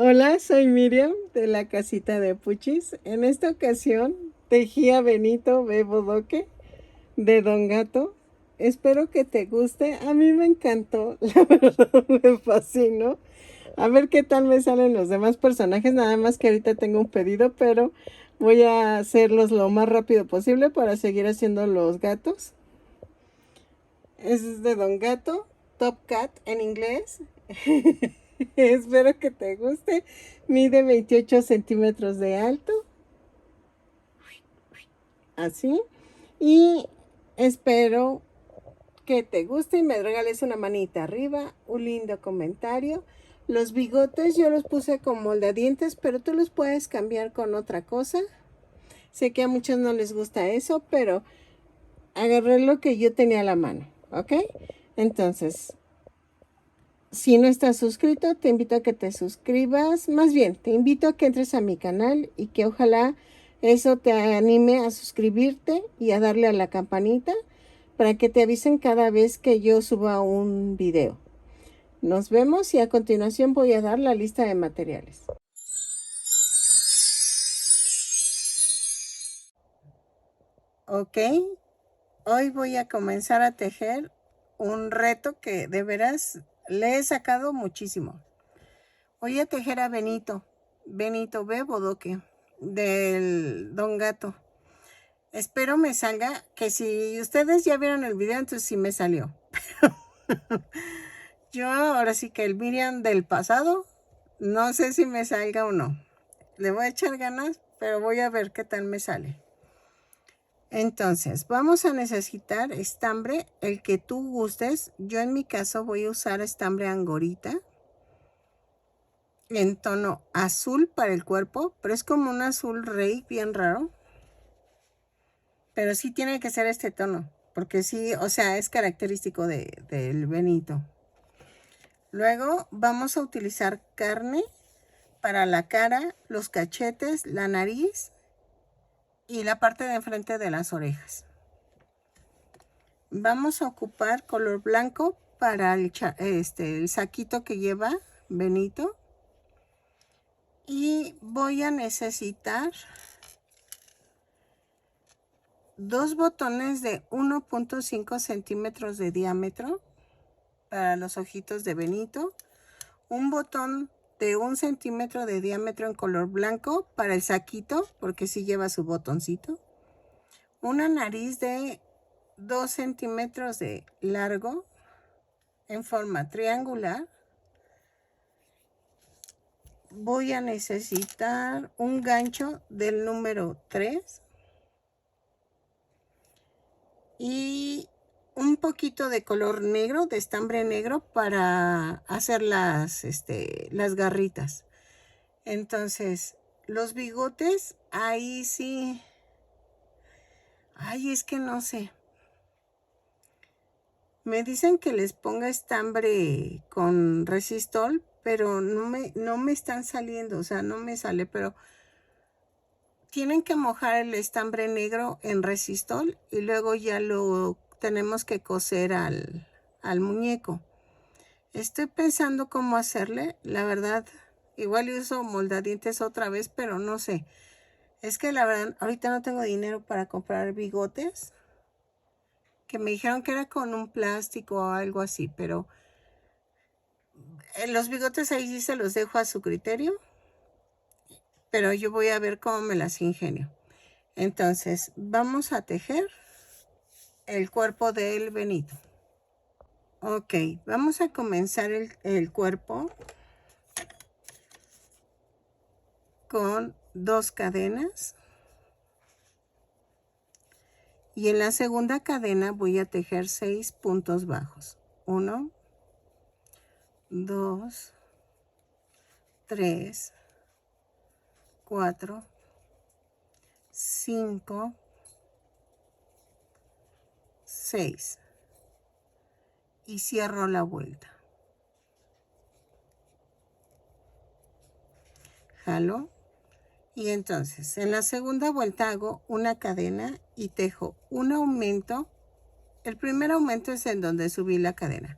Hola, soy Miriam de la casita de Puchis. En esta ocasión tejí a Benito Bebodoque de Don Gato. Espero que te guste. A mí me encantó, la verdad me fascinó. A ver qué tal me salen los demás personajes. Nada más que ahorita tengo un pedido, pero voy a hacerlos lo más rápido posible para seguir haciendo los gatos. Es de Don Gato, Top Cat en inglés. Espero que te guste. Mide 28 centímetros de alto. Así. Y espero que te guste y me regales una manita arriba, un lindo comentario. Los bigotes yo los puse con moldadientes, pero tú los puedes cambiar con otra cosa. Sé que a muchos no les gusta eso, pero agarré lo que yo tenía a la mano, ¿ok? Entonces, si no estás suscrito, te invito a que te suscribas. Más bien, te invito a que entres a mi canal y que ojalá eso te anime a suscribirte y a darle a la campanita para que te avisen cada vez que yo suba un video. Nos vemos y a continuación voy a dar la lista de materiales. Ok, hoy voy a comenzar a tejer un reto que de veras le he sacado muchísimo. Voy a tejer a Benito B. Bodoque, del Don Gato. Espero me salga, que si ustedes ya vieron el video, entonces sí me salió. Yo ahora sí que el Miriam del pasado, no sé si me salga o no. Le voy a echar ganas, pero voy a ver qué tal me sale. Entonces, vamos a necesitar estambre, el que tú gustes. Yo en mi caso voy a usar estambre angorita en tono azul para el cuerpo, pero es como un azul rey bien raro. Pero sí tiene que ser este tono, porque sí, o sea, es característico del Benito. Luego vamos a utilizar carne para la cara, los cachetes, la nariz y la parte de enfrente de las orejas. Vamos a ocupar color blanco para el saquito que lleva Benito. Y voy a necesitar 2 botones de 1.5 centímetros de diámetro para los ojitos de Benito. Un botón de 1 centímetro de diámetro en color blanco para el saquito, porque sí lleva su botoncito. Una nariz de 2 centímetros de largo en forma triangular. Voy a necesitar un gancho del número 3 y un poquito de color negro, de estambre negro, para hacer las garritas. Entonces, los bigotes, ahí sí. Ay, es que no sé. Me dicen que les ponga estambre con resistol, pero no me están saliendo, o sea, no me sale, pero tienen que mojar el estambre negro en resistol y luego ya lo tenemos que coser al muñeco. Estoy pensando cómo hacerle, la verdad, igual uso moldadientes otra vez, pero no sé. Es que la verdad, ahorita no tengo dinero para comprar bigotes, que me dijeron que era con un plástico o algo así, pero los bigotes ahí sí se los dejo a su criterio, pero yo voy a ver cómo me las ingenio. Entonces, vamos a tejer el cuerpo del Benito. Ok, vamos a comenzar el cuerpo con 2 cadenas. Y en la segunda cadena voy a tejer 6 puntos bajos. 1, 2, 3, 4, 5, 6. Y cierro la vuelta. Jalo. Y entonces en la segunda vuelta hago una cadena y tejo un aumento. El primer aumento es en donde subí la cadena.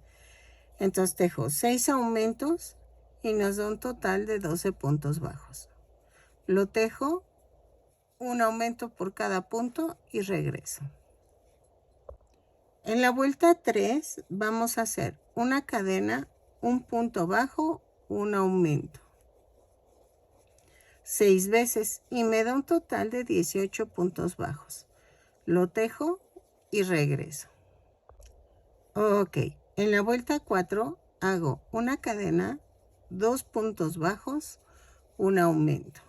Entonces tejo 6 aumentos y nos da un total de 12 puntos bajos. Lo tejo, un aumento por cada punto y regreso. En la vuelta 3 vamos a hacer una cadena, un punto bajo, un aumento. 6 veces y me da un total de 18 puntos bajos. Lo tejo y regreso. Ok, en la vuelta 4 hago una cadena, 2 puntos bajos, un aumento.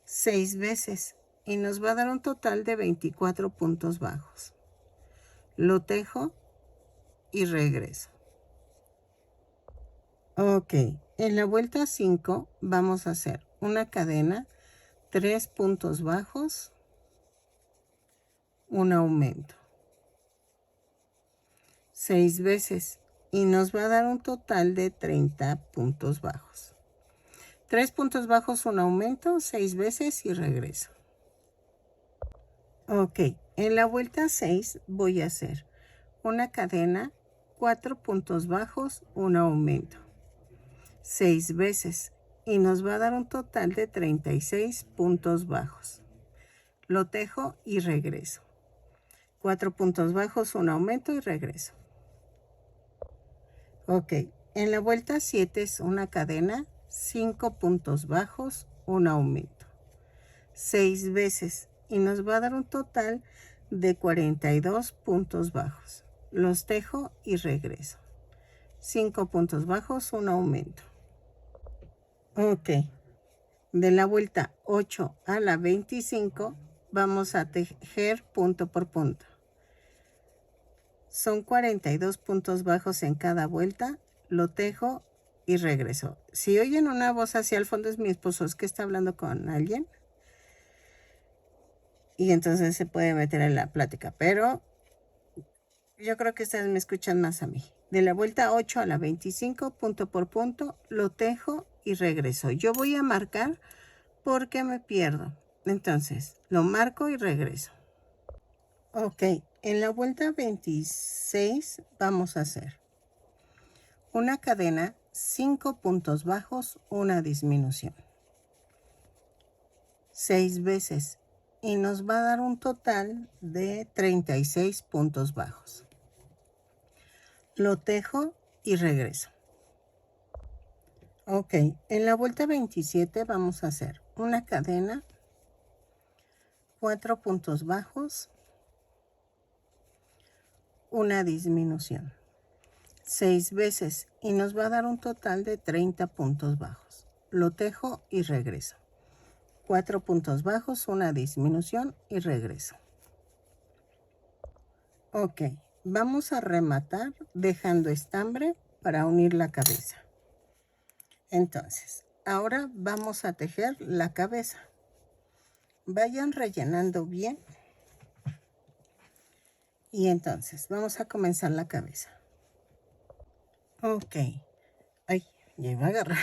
6 veces y nos va a dar un total de 24 puntos bajos. Lo tejo y regreso. Ok, en la vuelta 5 vamos a hacer una cadena, 3 puntos bajos, un aumento. 6 veces y nos va a dar un total de 30 puntos bajos. 3 puntos bajos, un aumento, 6 veces y regreso. Ok, en la vuelta 6 voy a hacer una cadena, 4 puntos bajos, un aumento. 6 veces y nos va a dar un total de 36 puntos bajos. Lo tejo y regreso. 4 puntos bajos, un aumento y regreso. Ok, en la vuelta 7 es una cadena, 5 puntos bajos, un aumento. 6 veces y nos va a dar un total de 42 puntos bajos. Los tejo y regreso. 5 puntos bajos, un aumento. Ok, de la vuelta 8 a la 25 vamos a tejer punto por punto. Son 42 puntos bajos en cada vuelta, lo tejo y regreso. Si oyen una voz hacia el fondo es mi esposo, es que está hablando con alguien. Y entonces se puede meter en la plática, pero yo creo que ustedes me escuchan más a mí. De la vuelta 8 a la 25, punto por punto, lo tejo y regreso. Yo voy a marcar porque me pierdo. Entonces, lo marco y regreso. Ok, en la vuelta 26 vamos a hacer una cadena, 5 puntos bajos, una disminución. 6 veces y nos va a dar un total de 36 puntos bajos. Lo tejo y regreso. Ok, en la vuelta 27 vamos a hacer una cadena, 4 puntos bajos, una disminución. 6 veces y nos va a dar un total de 30 puntos bajos. Lo tejo y regreso. 4 puntos bajos, una disminución y regreso. Ok, vamos a rematar dejando estambre para unir la cabeza. Entonces, ahora vamos a tejer la cabeza. Vayan rellenando bien. Y entonces, vamos a comenzar la cabeza. Ok. Ay, ya iba a agarrar.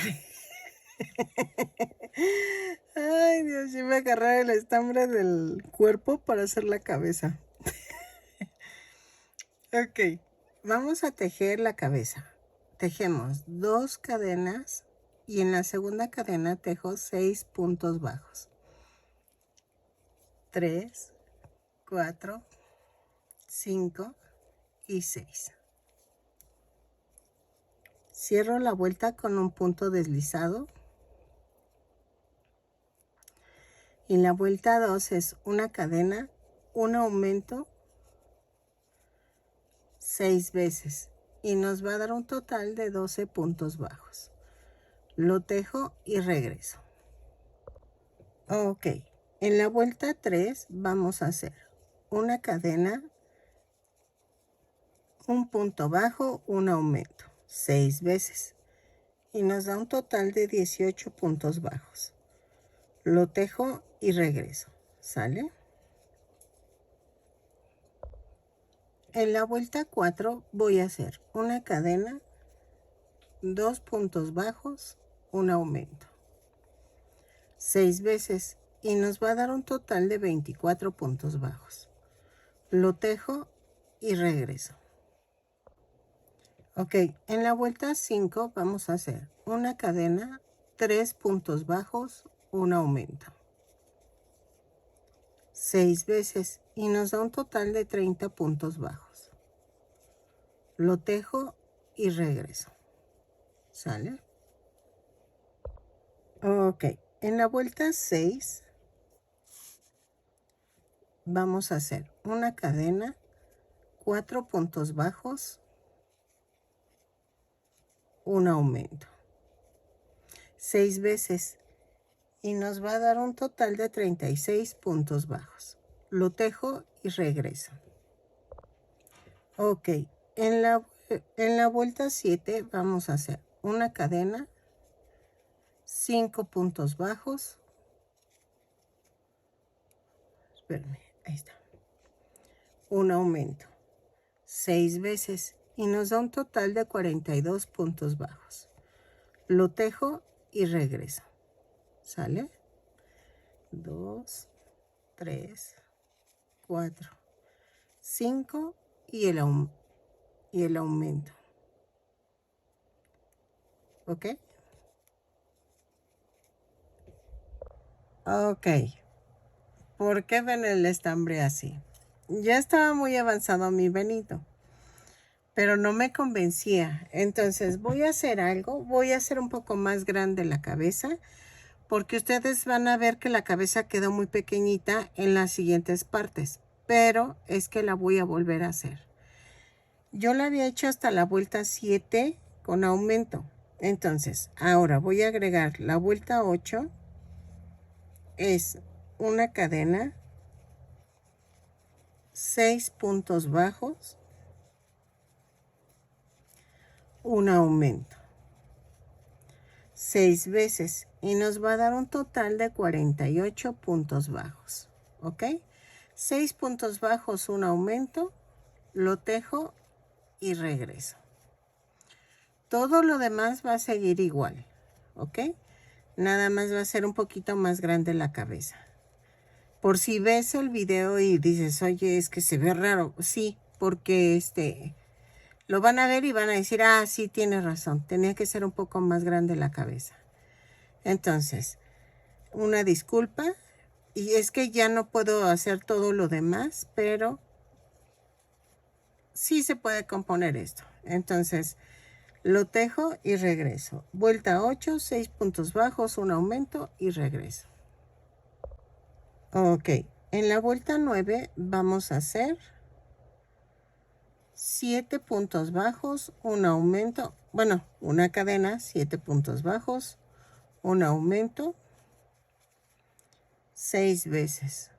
Ay, Dios, yo iba a agarrar el estambre del cuerpo para hacer la cabeza. Ok, vamos a tejer la cabeza. Tejemos 2 cadenas y en la segunda cadena tejo 6 puntos bajos. 3, 4, 5 y 6. Cierro la vuelta con un punto deslizado. Y la vuelta 2 es una cadena, un aumento, 6 veces. Y nos va a dar un total de 12 puntos bajos. Lo tejo y regreso. Ok, en la vuelta 3 vamos a hacer una cadena, un punto bajo, un aumento, 6 veces. Y nos da un total de 18 puntos bajos. Lo tejo y regreso. ¿Sale? En la vuelta 4 voy a hacer una cadena, 2 puntos bajos, un aumento. 6 veces y nos va a dar un total de 24 puntos bajos. Lo tejo y regreso. Ok, en la vuelta 5 vamos a hacer una cadena, 3 puntos bajos, un aumento. 6 veces y nos da un total de 30 puntos bajos. Lo tejo y regreso. ¿Sale? Ok, en la vuelta 6 vamos a hacer una cadena, 4 puntos bajos, un aumento. 6 veces y nos va a dar un total de 36 puntos bajos. Lo tejo y regreso. Ok, en la vuelta 7 vamos a hacer una cadena, 5 puntos bajos. Espérame, ahí está. Un aumento. 6 veces y nos da un total de 42 puntos bajos. Lo tejo y regreso. ¿Sale? 2, 3, 4, 5 y el aumento. ¿Ok? Ok. ¿Por qué ven el estambre así? Ya estaba muy avanzado mi Benito, pero no me convencía. Entonces voy a hacer algo. Voy a hacer un poco más grande la cabeza, porque ustedes van a ver que la cabeza quedó muy pequeñita en las siguientes partes, pero es que la voy a volver a hacer. Yo la había hecho hasta la vuelta 7 con aumento. Entonces, ahora voy a agregar la vuelta 8. Es una cadena, 6 puntos bajos, un aumento. 6 veces y nos va a dar un total de 48 puntos bajos. ¿Ok? 6 puntos bajos, un aumento, lo tejo y regreso. Todo lo demás va a seguir igual. ¿Ok? Nada más va a ser un poquito más grande la cabeza. Por si ves el video y dices, oye, es que se ve raro. Sí, porque lo van a ver y van a decir, ah, sí, tienes razón. Tenía que ser un poco más grande la cabeza. Entonces, una disculpa. Y es que ya no puedo hacer todo lo demás, pero sí se puede componer esto. Entonces, lo tejo y regreso. Vuelta 8, 6 puntos bajos, un aumento y regreso. Ok, en la vuelta 9 vamos a hacer 7 puntos bajos, un aumento, bueno, una cadena, 7 puntos bajos, un aumento, 6 veces.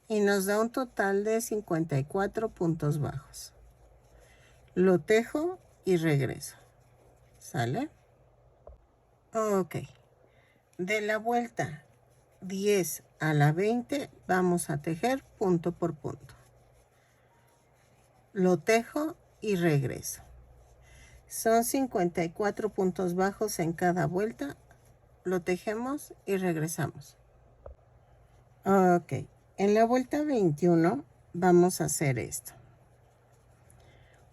Y nos da un total de 54 puntos bajos. Lo tejo y regreso. ¿Sale? Ok. De la vuelta 10 a la 20 vamos a tejer punto por punto. Lo tejo y regreso. Son 54 puntos bajos en cada vuelta. Lo tejemos y regresamos. Ok. En la vuelta 21 vamos a hacer esto.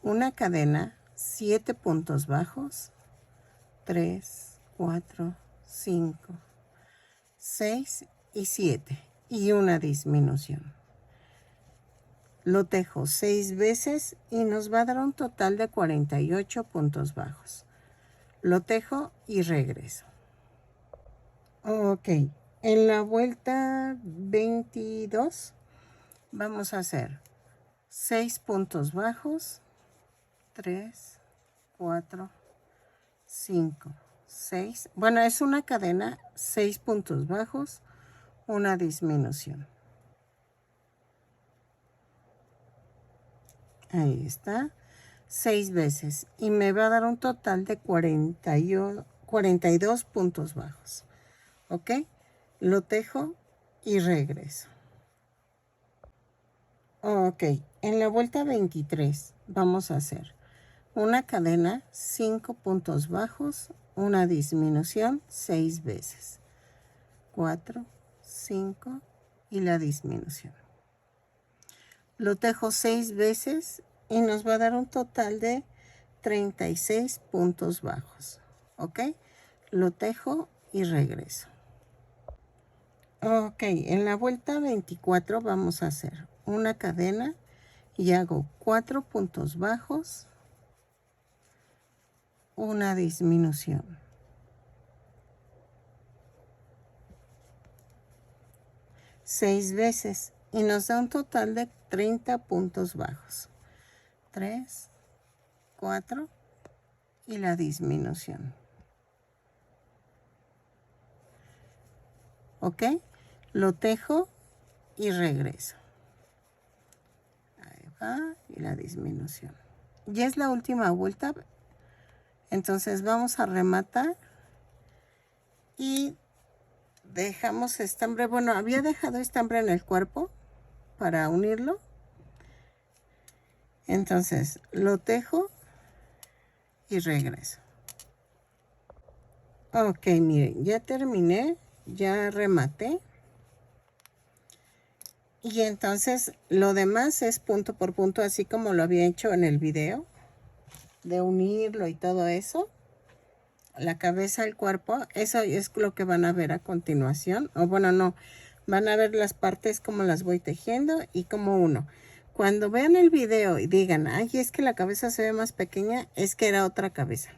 Una cadena, 7 puntos bajos, 3, 4, 5, 6 y 7 y una disminución. Lo tejo 6 veces y nos va a dar un total de 48 puntos bajos. Lo tejo y regreso. Ok, en la vuelta 22 vamos a hacer 6 puntos bajos, 3, 4, 5, 6. Bueno, es una cadena, 6 puntos bajos, una disminución. Ahí está. 6 veces. Y me va a dar un total de 42 puntos bajos. ¿Ok? Lo tejo y regreso. Ok. En la vuelta 23 vamos a hacer una cadena, 5 puntos bajos, una disminución 6 veces. 4, 5 y la disminución. Lo tejo 6 veces y nos va a dar un total de 36 puntos bajos. ¿Ok? Lo tejo y regreso. Ok, en la vuelta 24 vamos a hacer una cadena y hago 4 puntos bajos, una disminución. Seis veces y nos da un total de 30 puntos bajos. 3, 4 y la disminución. ¿Ok? Lo tejo y regreso. Ahí va y la disminución. Ya es la última vuelta. Entonces vamos a rematar y dejamos estambre. Bueno, había dejado estambre en el cuerpo para unirlo. Entonces lo tejo y regreso. Ok, miren, ya terminé, ya rematé. Y entonces lo demás es punto por punto, así como lo había hecho en el video, de unirlo y todo eso. La cabeza, el cuerpo, eso es lo que van a ver a continuación. O bueno, no, van a ver las partes como las voy tejiendo y como uno. Cuando vean el video y digan, ay, es que la cabeza se ve más pequeña, es que era otra cabeza.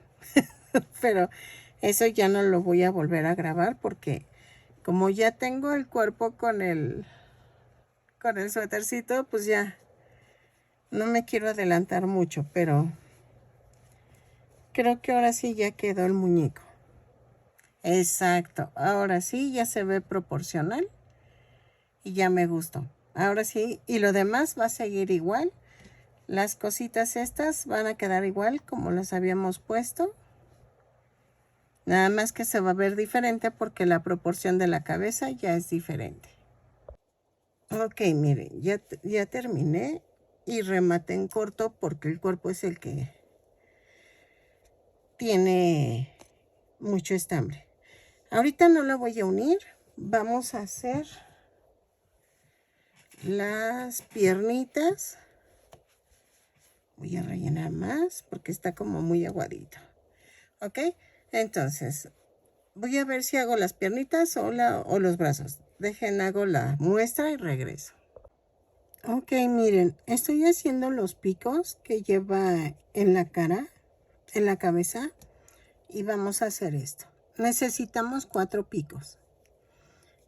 Pero eso ya no lo voy a volver a grabar porque como ya tengo el cuerpo con el suétercito, pues ya no me quiero adelantar mucho, pero creo que ahora sí ya quedó el muñeco. Exacto, ahora sí ya se ve proporcional y ya me gustó. Ahora sí, y lo demás va a seguir igual. Las cositas estas van a quedar igual como las habíamos puesto. Nada más que se va a ver diferente porque la proporción de la cabeza ya es diferente. Ok, miren, ya terminé y rematé en corto porque el cuerpo es el que tiene mucho estambre. Ahorita no la voy a unir. Vamos a hacer las piernitas. Voy a rellenar más porque está como muy aguadito. ¿Ok? Entonces, voy a ver si hago las piernitas o los brazos. Dejen, hago la muestra y regreso. Ok, miren, estoy haciendo los picos que lleva en la cara, en la cabeza. Y vamos a hacer esto. Necesitamos 4 picos.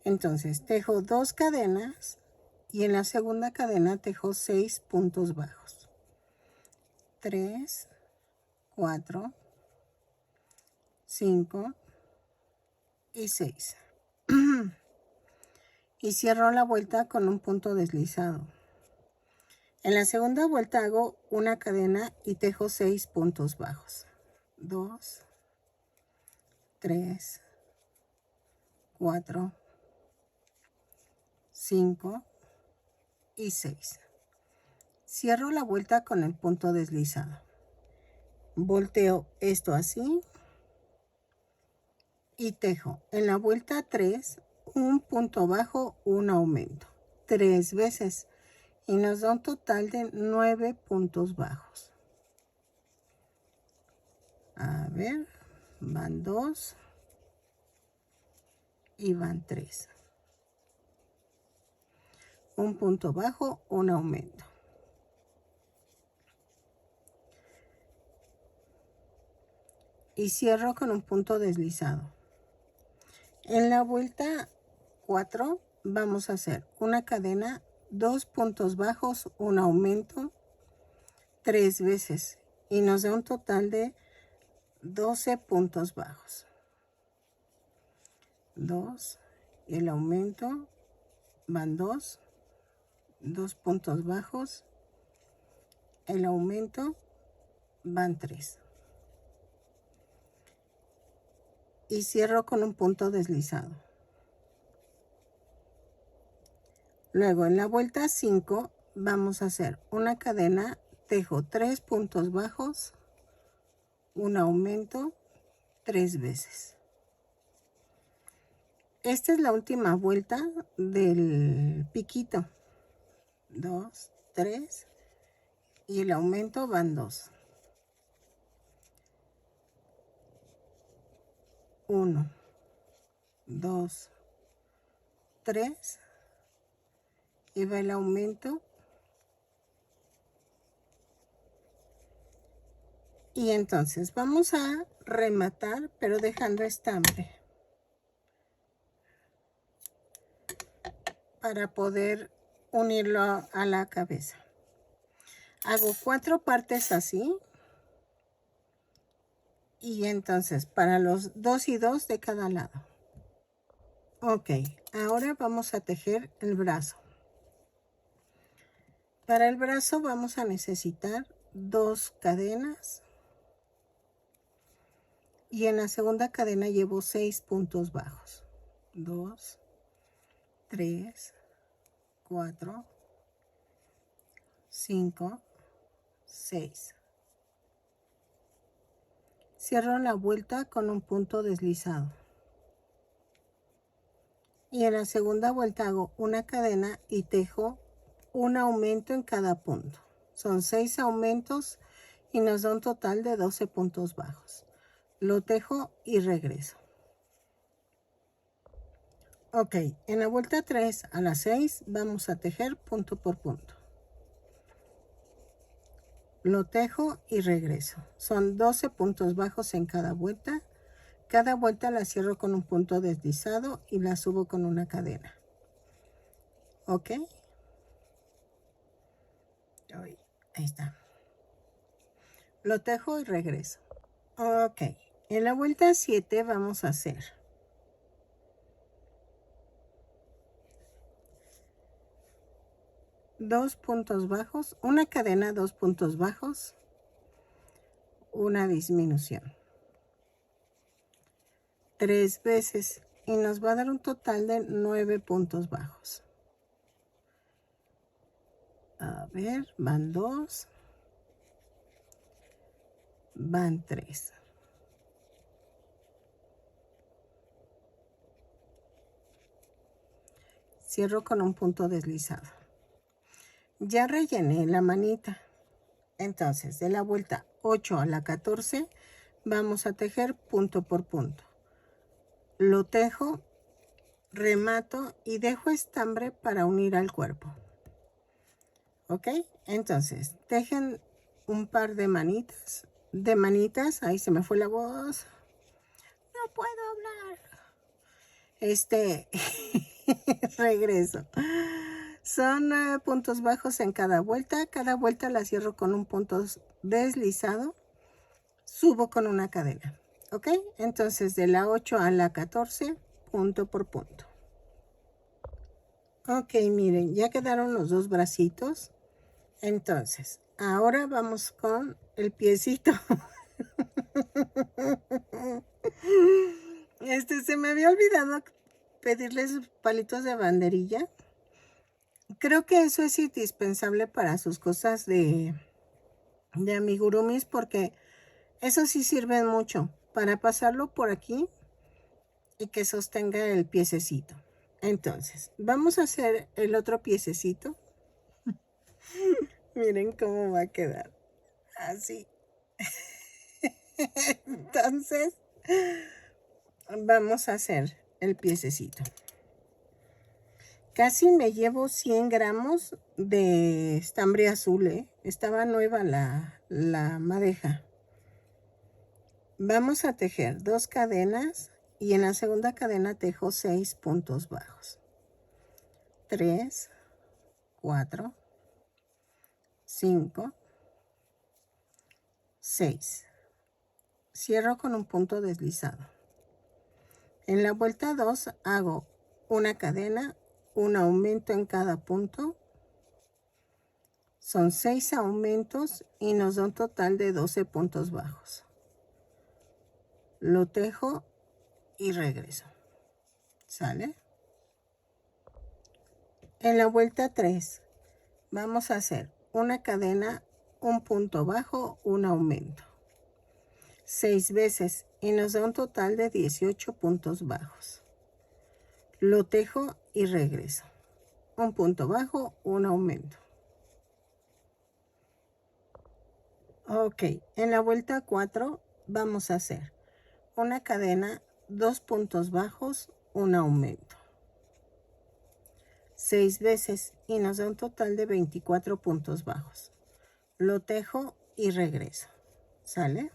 Entonces, tejo 2 cadenas y en la segunda cadena tejo 6 puntos bajos. 3, 4, 5 y 6. Y cierro la vuelta con un punto deslizado. En la segunda vuelta hago una cadena y tejo 6 puntos bajos. 2, 3, 4, 5 y 6. Cierro la vuelta con el punto deslizado. Volteo esto así y tejo en la vuelta 3 un punto bajo, un aumento 3 veces y nos da un total de 9 puntos bajos. A ver, van 2 y van 3. Un punto bajo, un aumento. Y cierro con un punto deslizado. En la vuelta 4 vamos a hacer una cadena, 2 puntos bajos, un aumento 3 veces y nos da un total de 12 puntos bajos. 2 y el aumento van 2 puntos bajos, el aumento van 3 y cierro con un punto deslizado. Luego en la vuelta 5 vamos a hacer una cadena, tejo 3 puntos bajos, un aumento 3 veces. Esta es la última vuelta del piquito. 2, 3 y el aumento van 2. 1, 2, 3 y va el aumento. Y entonces vamos a rematar, pero dejando estambre para poder unirlo a la cabeza. Hago 4 partes así. Y entonces para los 2 y 2 de cada lado. Ok, ahora vamos a tejer el brazo. Para el brazo vamos a necesitar 2 cadenas. Y en la segunda cadena llevo 6 puntos bajos. 2, 3, 4, 5, 6. Cierro la vuelta con un punto deslizado. Y en la segunda vuelta hago una cadena y tejo un aumento en cada punto. Son 6 aumentos y nos da un total de 12 puntos bajos. Lo tejo y regreso. Ok, en la vuelta 3 a la 6 vamos a tejer punto por punto. Lo tejo y regreso. Son 12 puntos bajos en cada vuelta. Cada vuelta la cierro con un punto deslizado y la subo con una cadena. Ok. Ahí está. Lo tejo y regreso. Ok. En la vuelta 7 vamos a hacer 2 puntos bajos, una cadena, 2 puntos bajos, una disminución. 3 veces y nos va a dar un total de 9 puntos bajos. A ver, van 2, van 3. Cierro con un punto deslizado. Ya rellené la manita. Entonces, de la vuelta 8 a la 14, vamos a tejer punto por punto. Lo tejo, remato y dejo estambre para unir al cuerpo. ¿Ok? Entonces, tejen un par de manitas. Ahí se me fue la voz. No puedo hablar. Regreso. Son 9 puntos bajos en cada vuelta. Cada vuelta la cierro con un punto deslizado. Subo con una cadena. ¿Ok? Entonces, de la 8 a la 14, punto por punto. Ok, miren, ya quedaron los 2 bracitos. Entonces, ahora vamos con el piecito. Se me había olvidado pedirles palitos de banderilla. Creo que eso es indispensable para sus cosas de amigurumis, porque eso sí sirven mucho para pasarlo por aquí y que sostenga el piececito. Entonces, vamos a hacer el otro piececito. Miren cómo va a quedar. Así. Entonces, vamos a hacer el piececito. Casi me llevo 100 gramos de estambre azul, ¿eh? Estaba nueva la madeja. Vamos a tejer 2 cadenas y en la segunda cadena tejo 6 puntos bajos. 3, 4, 5, 6. Cierro con un punto deslizado. En la vuelta 2 hago una cadena, un aumento en cada punto. Son 6 aumentos y nos da un total de 12 puntos bajos. Lo tejo y regreso. ¿Sale? En la vuelta 3 vamos a hacer una cadena, un punto bajo, un aumento. 6 veces y nos da un total de 18 puntos bajos. Lo tejo y regreso. Un punto bajo, un aumento. Ok, en la vuelta 4 vamos a hacer una cadena, 2 puntos bajos, un aumento. 6 veces y nos da un total de 24 puntos bajos. Lo tejo y regreso. ¿Sale?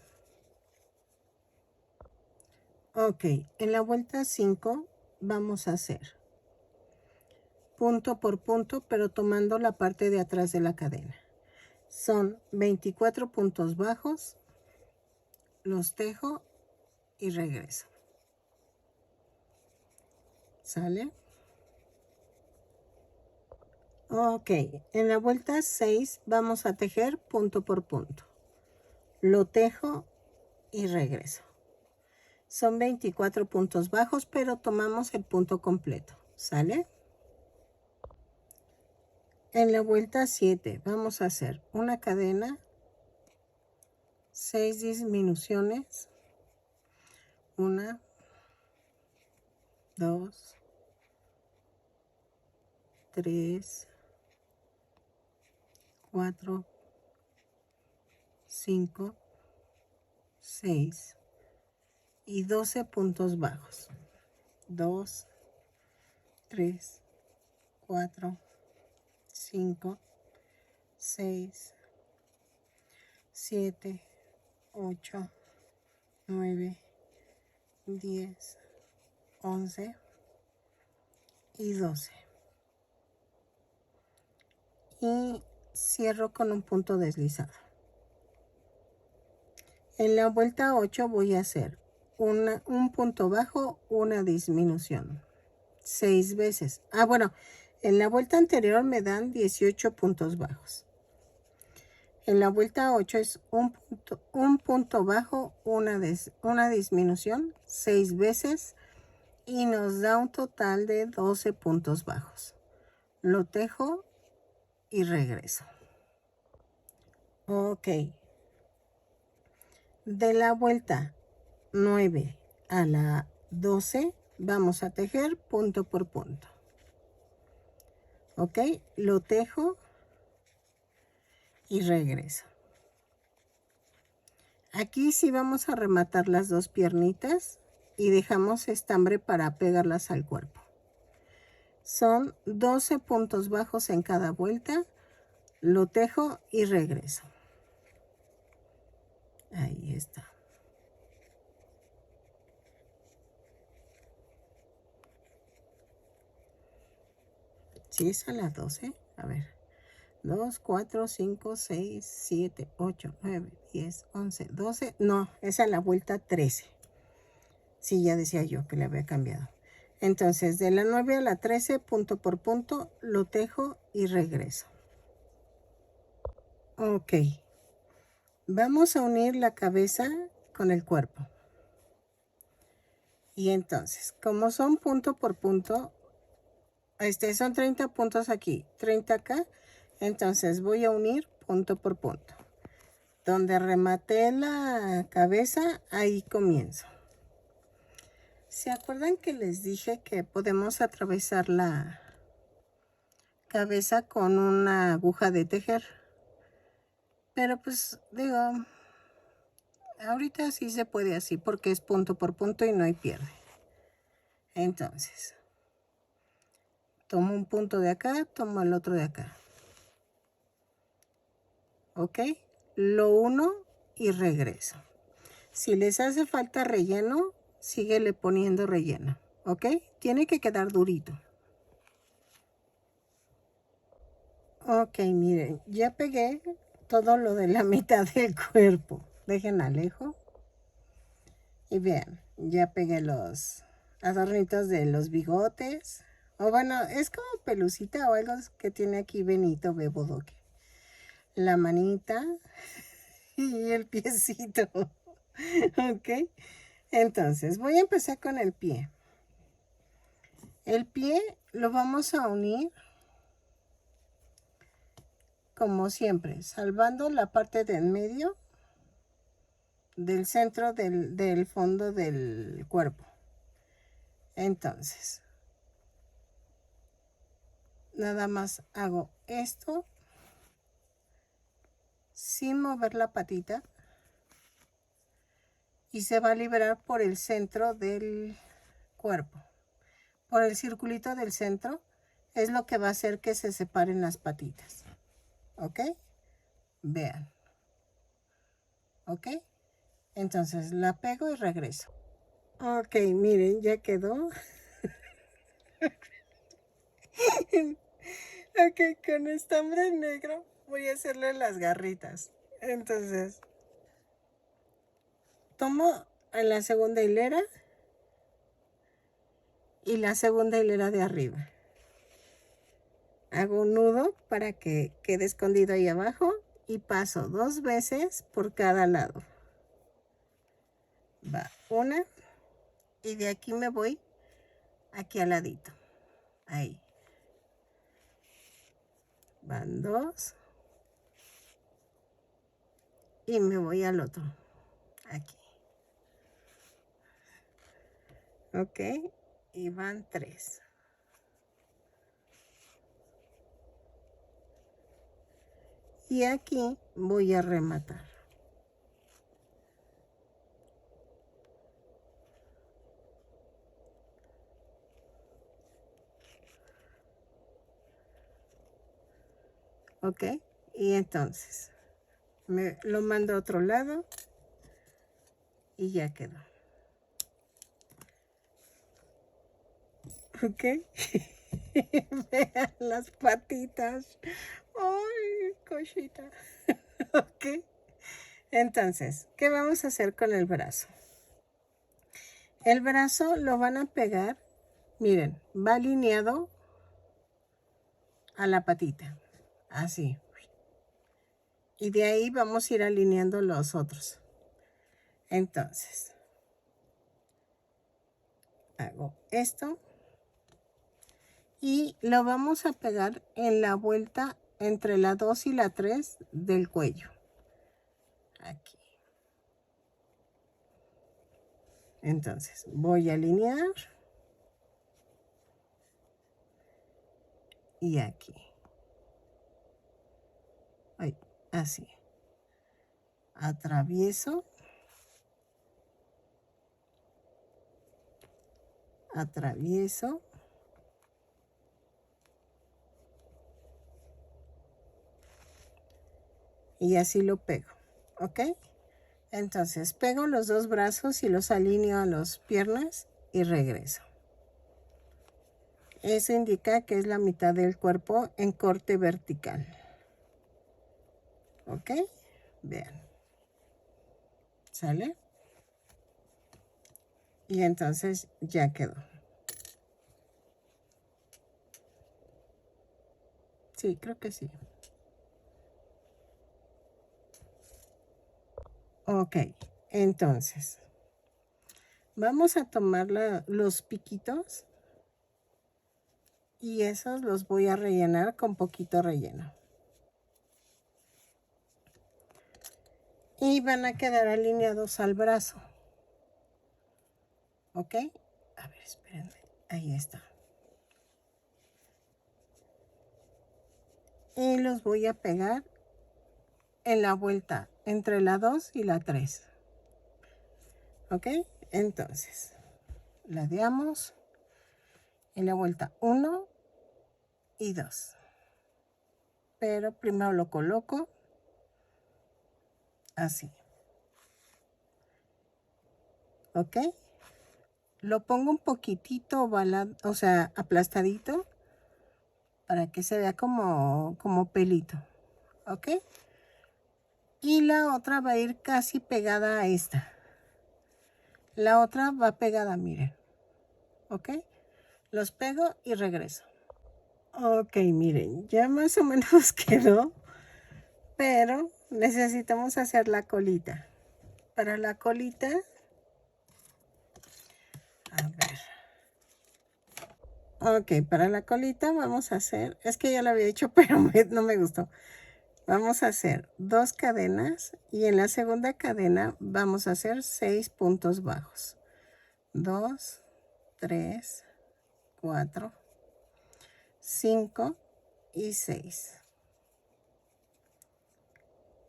Ok, en la vuelta 5 vamos a hacer punto por punto, pero tomando la parte de atrás de la cadena. Son 24 puntos bajos, los tejo y regreso. ¿Sale? Ok, en la vuelta 6 vamos a tejer punto por punto. Lo tejo y regreso. Son 24 puntos bajos, pero tomamos el punto completo. ¿Sale? En la vuelta 7 vamos a hacer una cadena, 6 disminuciones, 1, 2, 3, 4, 5, 6 y 12 puntos bajos. 2, 3, 4, 5, 6, 7, 8, 9, 10, 11 y 12. Y cierro con un punto deslizado. En la vuelta 8 voy a hacer un punto bajo, una disminución. 6 veces. Bueno, en la vuelta anterior me dan 18 puntos bajos. En la vuelta 8 es un punto bajo, una disminución, 6 veces y nos da un total de 12 puntos bajos. Lo tejo y regreso. Ok. De la vuelta 9 a la 12 vamos a tejer punto por punto. Ok, lo tejo y regreso. Aquí sí vamos a rematar las dos piernitas y dejamos estambre para pegarlas al cuerpo. Son 12 puntos bajos en cada vuelta. Lo tejo y regreso. Ahí está. ¿Sí es a las 12? A ver. 2, 4, 5, 6, 7, 8, 9, 10, 11, 12. No, es a la vuelta 13. Sí, ya decía yo que le había cambiado. Entonces, de la 9 a la 13, punto por punto, lo tejo y regreso. Ok. Vamos a unir la cabeza con el cuerpo. Y entonces, como son punto por punto, son 30 puntos aquí, 30 acá. Entonces voy a unir punto por punto. Donde rematé la cabeza, ahí comienzo. ¿Se acuerdan que les dije que podemos atravesar la cabeza con una aguja de tejer? Pero pues digo, ahorita sí se puede así porque es punto por punto y no hay pierde. Entonces, tomo un punto de acá, tomo el otro de acá. ¿Ok? Lo uno y regreso. Si les hace falta relleno, síguele poniendo relleno. ¿Ok? Tiene que quedar durito. Ok, miren, ya pegué todo lo de la mitad del cuerpo. Dejen alejo. Y vean, ya pegué los adornitos de los bigotes. O bueno, es como pelucita o algo que tiene aquí Benito Bebodoque. La manita y el piecito. Ok, entonces voy a empezar con el pie. El pie lo vamos a unir como siempre, salvando la parte del medio del centro del fondo del cuerpo. Entonces, nada más hago esto, sin mover la patita y se va a liberar por el centro del cuerpo. Por el circulito del centro es lo que va a hacer que se separen las patitas. ¿Ok? Vean. ¿Ok? Entonces la pego y regreso. Ok, miren, ya quedó. Ok, con estambre negro voy a hacerle las garritas. Entonces, tomo en la segunda hilera y la segunda hilera de arriba. Hago un nudo para que quede escondido ahí abajo y paso 2 veces por cada lado. Va una y de aquí me voy aquí al ladito. Ahí. Van 2 y me voy al otro. Aquí. Ok. Y van 3. Y aquí voy a rematar. Ok. Y entonces me lo mando a otro lado y ya quedó. Ok. Vean las patitas. Ay, cosita. Ok. Entonces, ¿qué vamos a hacer con el brazo? El brazo lo van a pegar, miren, va alineado a la patita, así. Y de ahí vamos a ir alineando los otros. Entonces, hago esto y lo vamos a pegar en la vuelta entre la 2 y la 3 del cuello. Aquí. Entonces, voy a alinear. Y aquí. Ay, así. Atravieso. Atravieso. Y así lo pego. ¿Ok? Entonces pego los dos brazos y los alineo a las piernas y regreso. Eso indica que es la mitad del cuerpo en corte vertical. ¿Ok? Vean. ¿Sale? Y entonces ya quedó. Sí, creo que sí. Ok, entonces vamos a tomar los piquitos y esos los voy a rellenar con poquito relleno. Y van a quedar alineados al brazo. ¿Ok? A ver, espérenme. Ahí está. Y los voy a pegar en la vuelta entre la 2 y la 3. ¿Ok? Entonces, ladeamos en la vuelta 1 y 2. Pero primero lo coloco así. ¿Ok? Lo pongo un poquitito ovalado, o sea, aplastadito para que se vea como pelito. ¿Ok? Y la otra va a ir casi pegada a esta. La otra va pegada, miren. ¿Ok? Los pego y regreso. Ok, miren, ya más o menos quedó, pero necesitamos hacer la colita. Para la colita, a ver. Ok, para la colita vamos a hacer, es que ya lo había hecho, pero no me gustó. Vamos a hacer 2 cadenas y en la segunda cadena vamos a hacer 6 puntos bajos. 2, 3, 4, 5 y 6.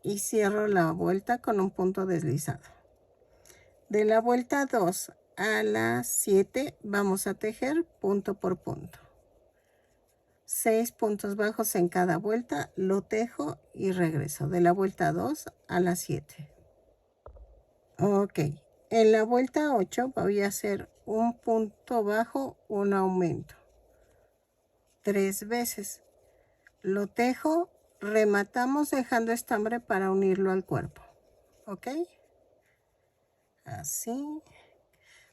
y cierro la vuelta con un punto deslizado. De la vuelta 2 a la 7 vamos a tejer punto por punto. 6 puntos bajos en cada vuelta, lo tejo y regreso. De la vuelta 2 a la 7. Ok, en la vuelta 8 voy a hacer un punto bajo, un aumento. 3 veces. Lo tejo, rematamos dejando estambre para unirlo al cuerpo. ¿Ok? Así.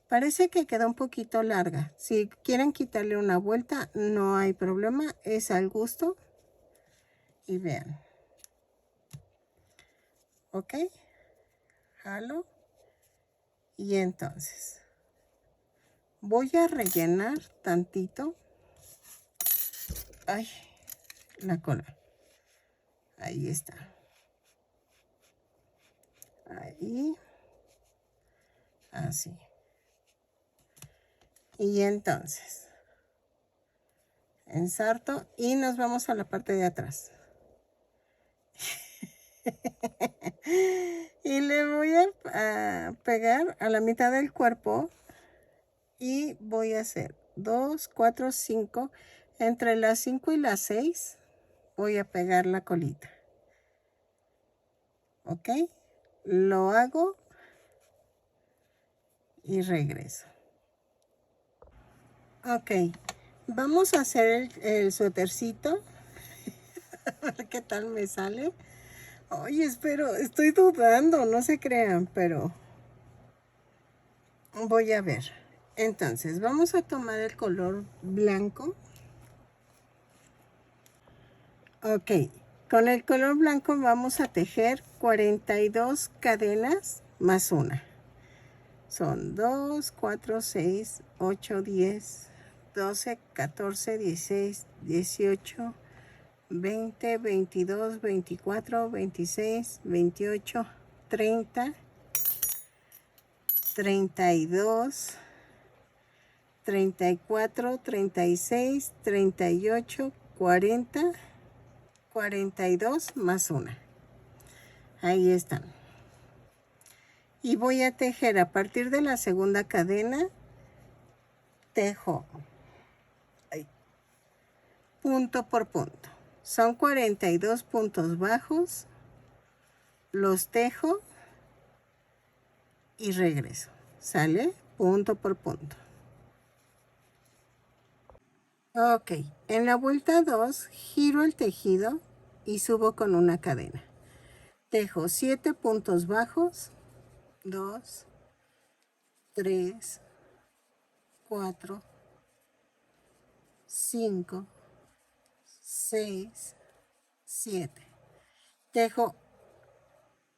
Parece que queda un poquito larga. Si quieren quitarle una vuelta, no hay problema. Es al gusto. Y vean. ¿Ok? Jalo. Y entonces voy a rellenar tantito. Ay, la cola. Ahí está. Ahí. Así. Y entonces ensarto y nos vamos a la parte de atrás. Y le voy a pegar a la mitad del cuerpo y voy a hacer 2, 4, 5. Entre las 5 y las 6 voy a pegar la colita. ¿Ok? Lo hago y regreso. Ok, vamos a hacer el suétercito. A ver qué tal me sale. Oye, espero, estoy dudando, no se crean, pero voy a ver. Entonces, vamos a tomar el color blanco. Ok, con el color blanco vamos a tejer 42 cadenas más una. Son 2, 4, 6, 8, 10, 12, 14, 16, 18, 20, 22, 24, 26, 28, 30, 32, 34, 36, 38, 40, 42 más una. Ahí están. Y voy a tejer a partir de la segunda cadena, tejo punto por punto. Son 42 puntos bajos, los tejo y regreso. ¿Sale? Punto por punto. Ok, en la vuelta 2 giro el tejido y subo con una cadena. Tejo 7 puntos bajos, 2, 3, 4, 5, 6, 7. Tejo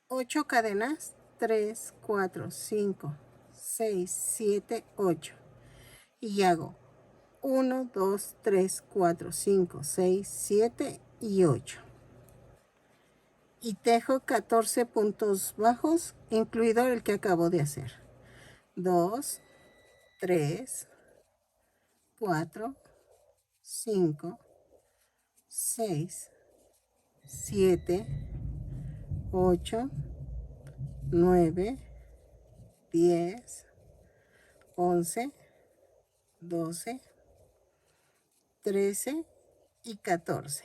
8 cadenas, 3, 4, 5, 6, 7, 8. Y hago 1, 2, 3, 4, 5, 6, 7 y 8. Y tejo 14 puntos bajos, incluido el que acabo de hacer. 2, 3, 4, 5, 6, 7, 8, 9, 10, 11, 12, 13 y 14.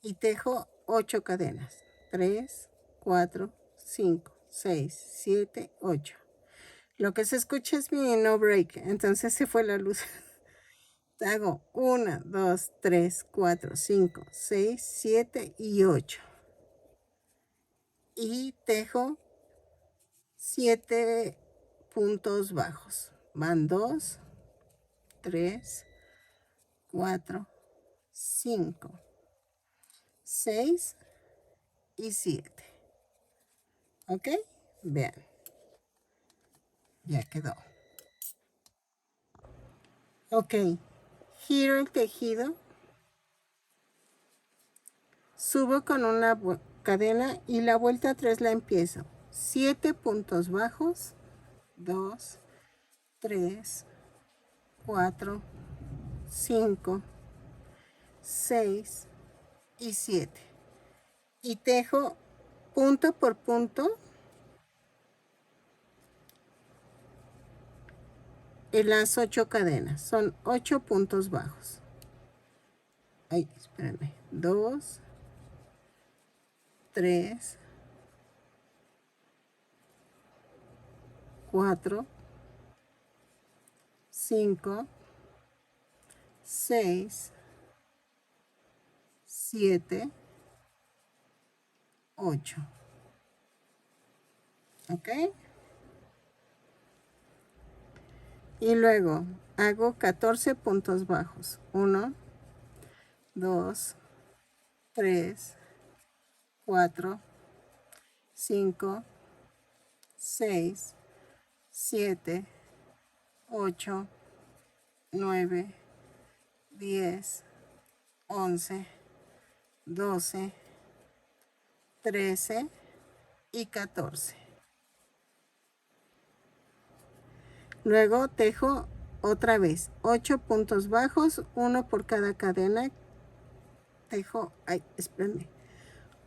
Y tejo 8 cadenas. 3, 4, 5, 6, 7, 8. Lo que se escucha es mi no break, entonces se fue la luz. Hago 1, 2, 3, 4, 5, 6, 7 y 8. Y tejo 7 puntos bajos. Van 2, 3, 4, 5, 6 y 7. ¿Ok? Vean. Ya quedó. Ok. Giro el tejido. Subo con una cadena y la vuelta 3 la empiezo. 7 puntos bajos. 2, 3, 4, 5, 6 y 7. Y tejo punto por punto en las 8 cadenas. Son 8 puntos bajos. Ay, espérame. 2, 3, 4, 5, 6, 7, 8. ¿Ok? Y luego hago 14 puntos bajos. 1, 2, 3, 4, 5, 6, 7, 8, 9, 10, 11, 12, 13 y 14. Luego tejo otra vez 8 puntos bajos, uno por cada cadena. Tejo, ay, espérenme.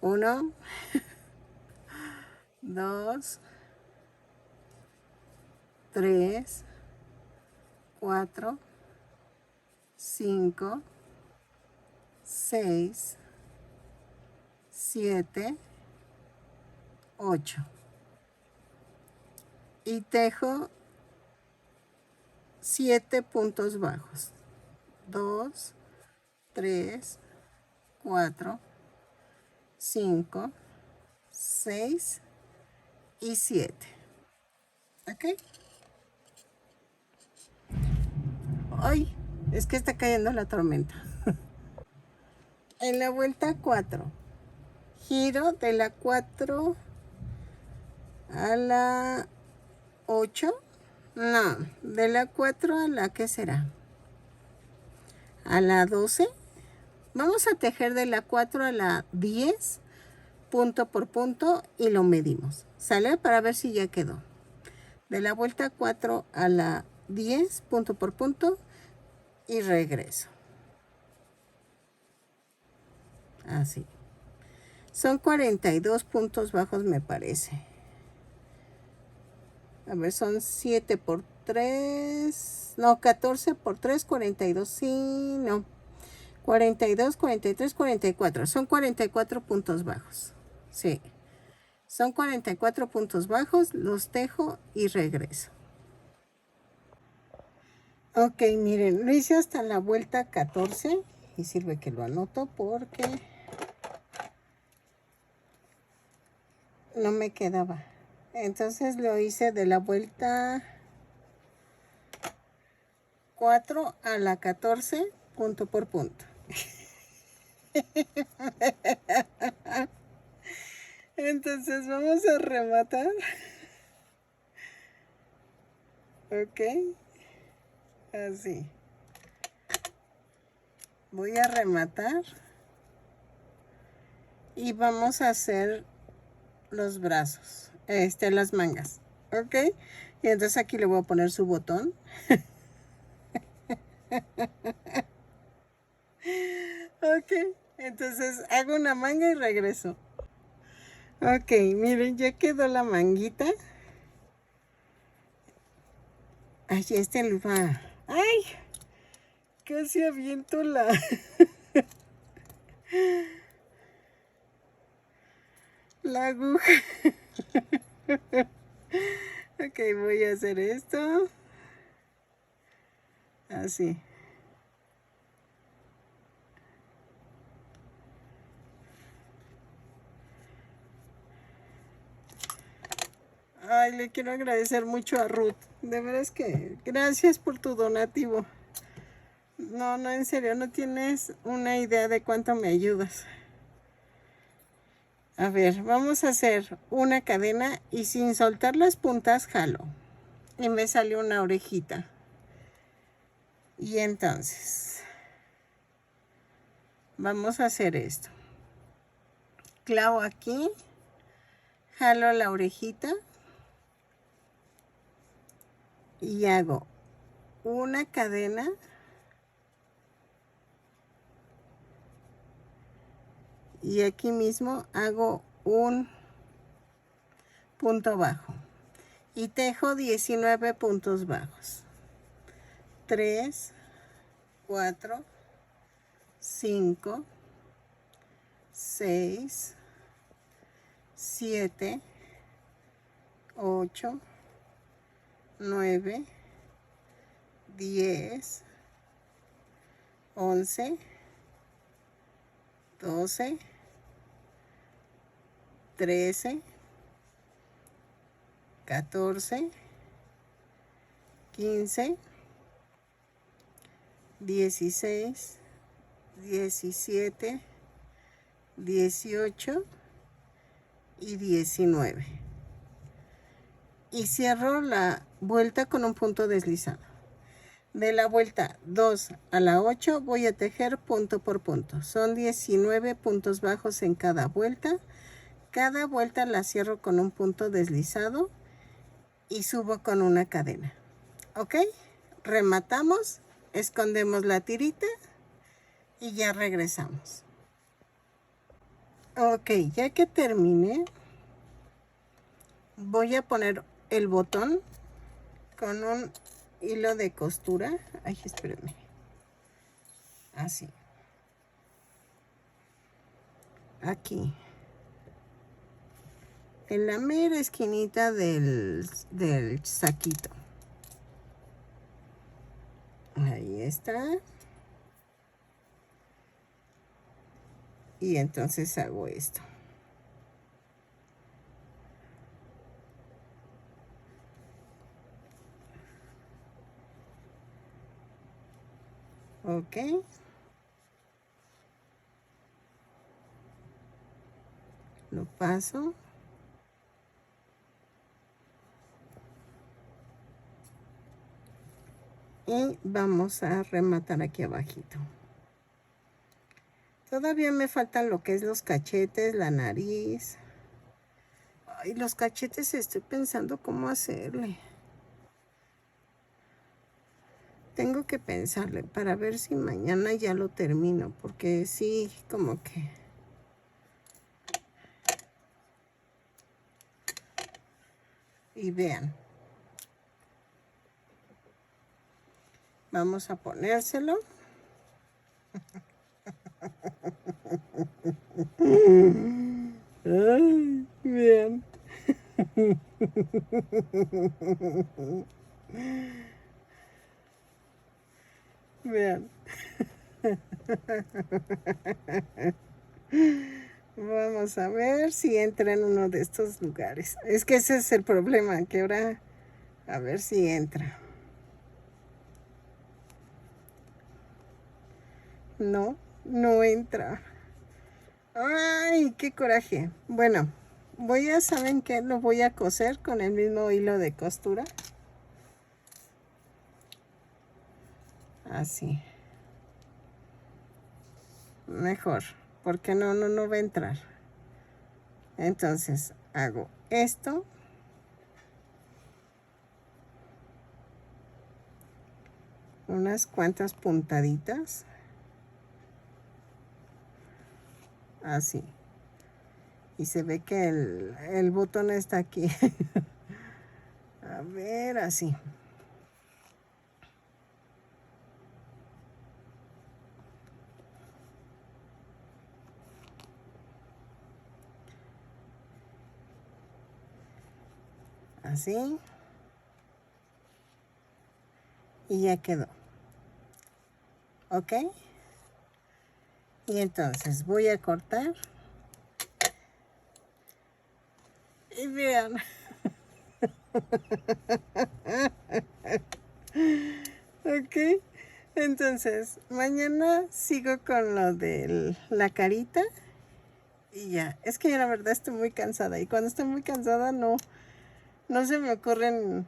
1, 2, 3, 4, 5, 6, 7, 8. Y tejo 7 puntos bajos. 2, 3, 4, 5, 6 y 7. ¿Ok? Ay, es que está cayendo la tormenta. En la vuelta 4, giro de la 4 a la 8. No, de la 4 a la, ¿qué será? A la 12. Vamos a tejer de la 4 a la 10, punto por punto, y lo medimos. ¿Sale? Para ver si ya quedó. De la vuelta 4 a la 10, punto por punto, y regreso. Así. Son 42 puntos bajos, me parece. A ver, son 7 por 3. No, 14 por 3, 42. Sí, no. 42, 43, 44. Son 44 puntos bajos. Sí. Son 44 puntos bajos. Los tejo y regreso. Ok, miren, lo hice hasta la vuelta 14. Y sirve que lo anoto porque no me quedaba. Entonces lo hice de la vuelta 4 a la 14, punto por punto. Entonces vamos a rematar. Ok. Así. Voy a rematar. Y vamos a hacer los brazos. Las mangas. Ok. Y entonces aquí le voy a poner su botón. Ok. Entonces hago una manga y regreso. Ok, miren, ya quedó la manguita. Ay, lo va. Ay, casi aviento la aguja. Ok, voy a hacer esto. Así. Ay, le quiero agradecer mucho a Ruth. De veras que gracias por tu donativo. No, en serio, no tienes una idea de cuánto me ayudas. A ver, vamos a hacer una cadena y sin soltar las puntas jalo. Y me salió una orejita. Y entonces, vamos a hacer esto. Clavo aquí, jalo la orejita y hago una cadena y aquí mismo hago un punto bajo y tejo 19 puntos bajos. 3, 4, 5, 6, 7, 8, 9, 10, 11, 12, 13, 14, 15, 16, 17, 18 y 19. Y cierro la vuelta con un punto deslizado. De la vuelta 2 a la 8 voy a tejer punto por punto. Son 19 puntos bajos en cada vuelta. Cada vuelta la cierro con un punto deslizado y subo con una cadena. ¿Ok? Rematamos, escondemos la tirita y ya regresamos. Ok, ya que terminé, voy a poner el botón con un hilo de costura. Ay, espérenme. Así. Aquí. En la mera esquinita del saquito. Ahí está. Y entonces hago esto. Ok. Lo paso. Y vamos a rematar aquí abajito. Todavía me faltan lo que es los cachetes, la nariz. Ay, los cachetes estoy pensando cómo hacerle. Tengo que pensarle para ver si mañana ya lo termino, porque sí, como que... Y vean. Vamos a ponérselo. Ay, vean. Vean. Vamos a ver si entra en uno de estos lugares. Es que ese es el problema, que ahora a ver si entra. No, no entra. Ay, qué coraje. Bueno, ¿saben qué? Lo voy a coser con el mismo hilo de costura. Así. Mejor, porque no va a entrar. Entonces, hago esto. Unas cuantas puntaditas. Así. Y se ve que el botón está aquí. A ver, así. Así. Y ya quedó. ¿Ok? Y entonces voy a cortar. Y vean. Ok. Entonces, mañana sigo con lo de la carita. Y ya. Es que yo la verdad estoy muy cansada. Y cuando estoy muy cansada no se me ocurren...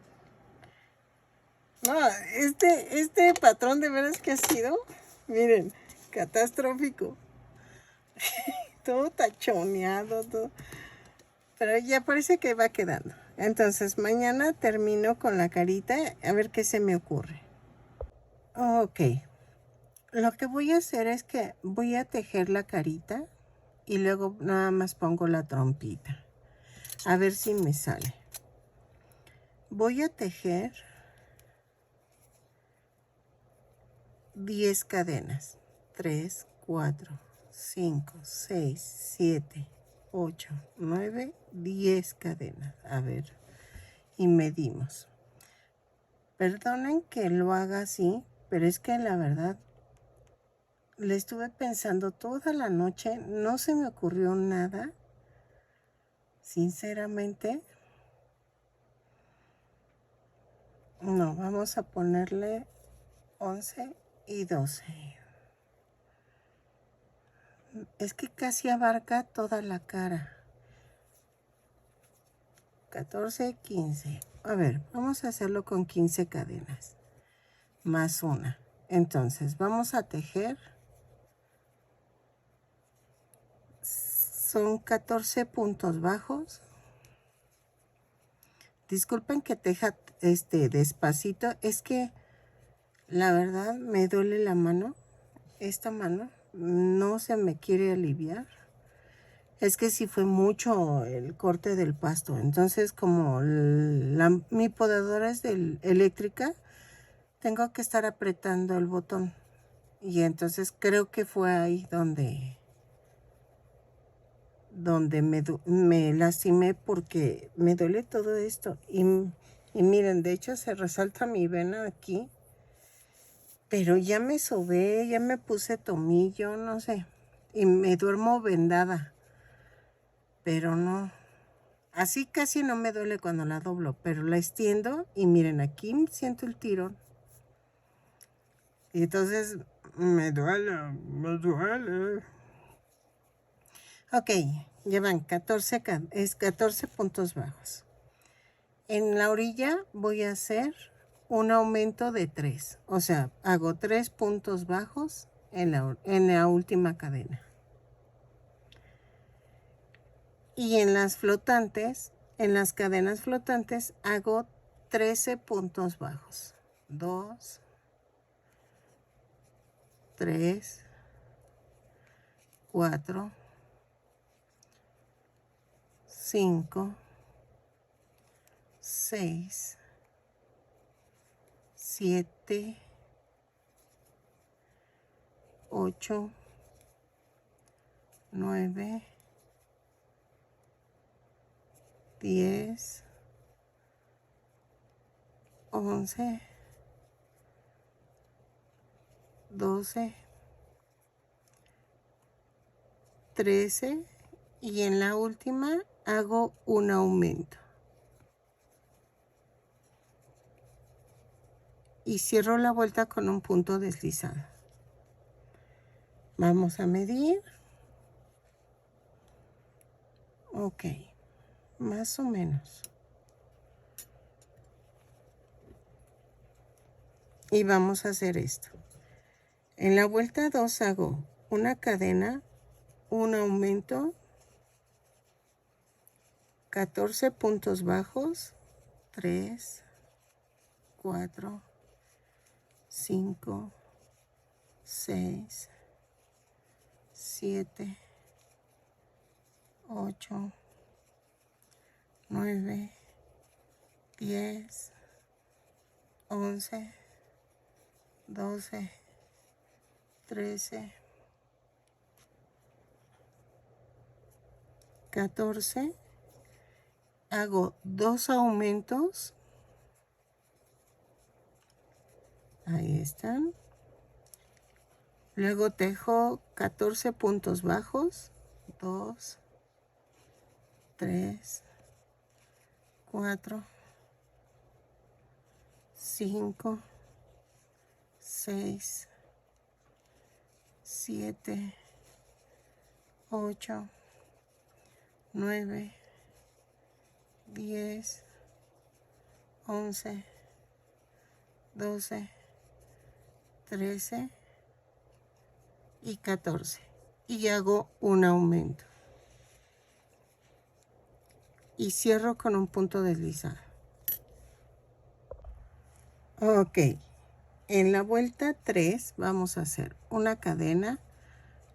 No, este patrón de veras que ha sido, miren, catastrófico. Todo tachoneado, todo. Pero ya parece que va quedando. Entonces mañana termino con la carita, a ver qué se me ocurre. Ok. Lo que voy a hacer es que voy a tejer la carita y luego nada más pongo la trompita. A ver si me sale. Voy a tejer 10 cadenas. 3, 4, 5, 6, 7, 8, 9, 10 cadenas. A ver, y medimos. Perdonen que lo haga así, pero es que la verdad le estuve pensando toda la noche, no se me ocurrió nada, sinceramente. No, vamos a ponerle 11 y 12. Es que casi abarca toda la cara. 14, 15. A ver, vamos a hacerlo con 15 cadenas. Más una. Entonces, vamos a tejer. Son 14 puntos bajos. Disculpen que teja despacito. Es que la verdad me duele la mano. Esta mano no se me quiere aliviar. Es que sí fue mucho el corte del pasto. Entonces, como mi podadora es eléctrica, tengo que estar apretando el botón. Y entonces creo que fue ahí donde me lastimé, porque me duele todo esto. Y miren, de hecho se resalta mi vena aquí. Pero ya me sobé, ya me puse tomillo, no sé. Y me duermo vendada. Pero no. Así casi no me duele cuando la doblo, pero la extiendo y miren, aquí siento el tirón. Y entonces me duele, me duele. Ok, llevan 14 puntos bajos. En la orilla voy a hacer un aumento de 3. O sea, hago 3 puntos bajos en la última cadena. Y en las flotantes, en las cadenas flotantes, hago 13 puntos bajos. 2, 3, 4, 5, 6, 7, 8, 9, 10, 11, 12, 13 y en la última hago un aumento. Y cierro la vuelta con un punto deslizado. Vamos a medir. Ok, más o menos. Y vamos a hacer esto. En la vuelta 2 hago una cadena, un aumento, 14 puntos bajos, 3, 4, 5, 6, 7, 8, 9, 10, 11, 12, 13, 14. Hago 2 aumentos. Ahí están. Luego tejo 14 puntos bajos. 2, 3, 4, 5, 6, 7, 8, 9, 10, 11, 12, 13 y 14. Y hago un aumento. Y cierro con un punto deslizado. Ok. En la vuelta 3 vamos a hacer una cadena,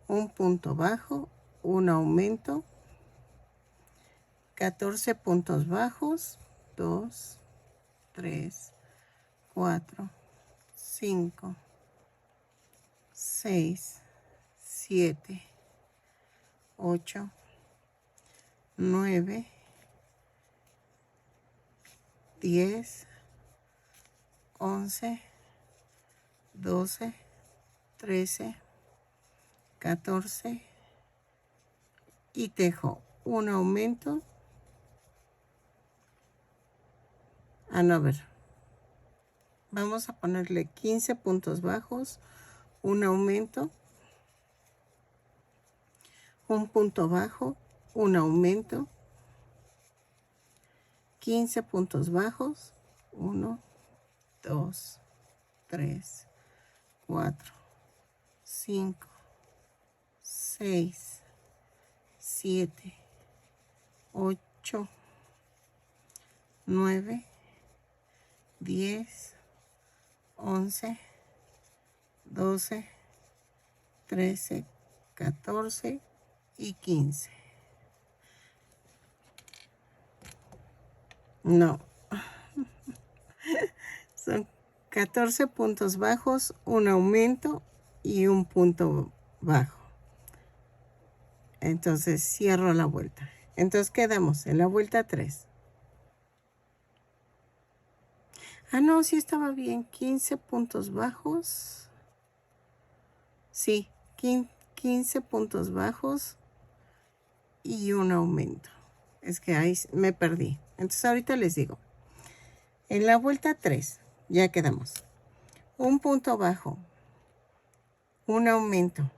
un punto bajo, un aumento, 14 puntos bajos, 2, 3, 4, 5, 6, 7, 8, 9, 10, 11, 12, 13, 14 y tejo un aumento. No, a ver, vamos a ponerle 15 puntos bajos, un aumento, un punto bajo, un aumento, 15 puntos bajos, 1, 2, 3, 4, 5, 6, 7, 8, 9, 10, 11, 12, 13, 14 y 15. No, son 14 puntos bajos, un aumento y un punto bajo. Entonces cierro la vuelta. Entonces quedamos en la vuelta 3. No, sí estaba bien. 15 puntos bajos. Sí, 15 puntos bajos y un aumento. Es que ahí me perdí. Entonces ahorita les digo. En la vuelta 3 ya quedamos. Un punto bajo, un aumento,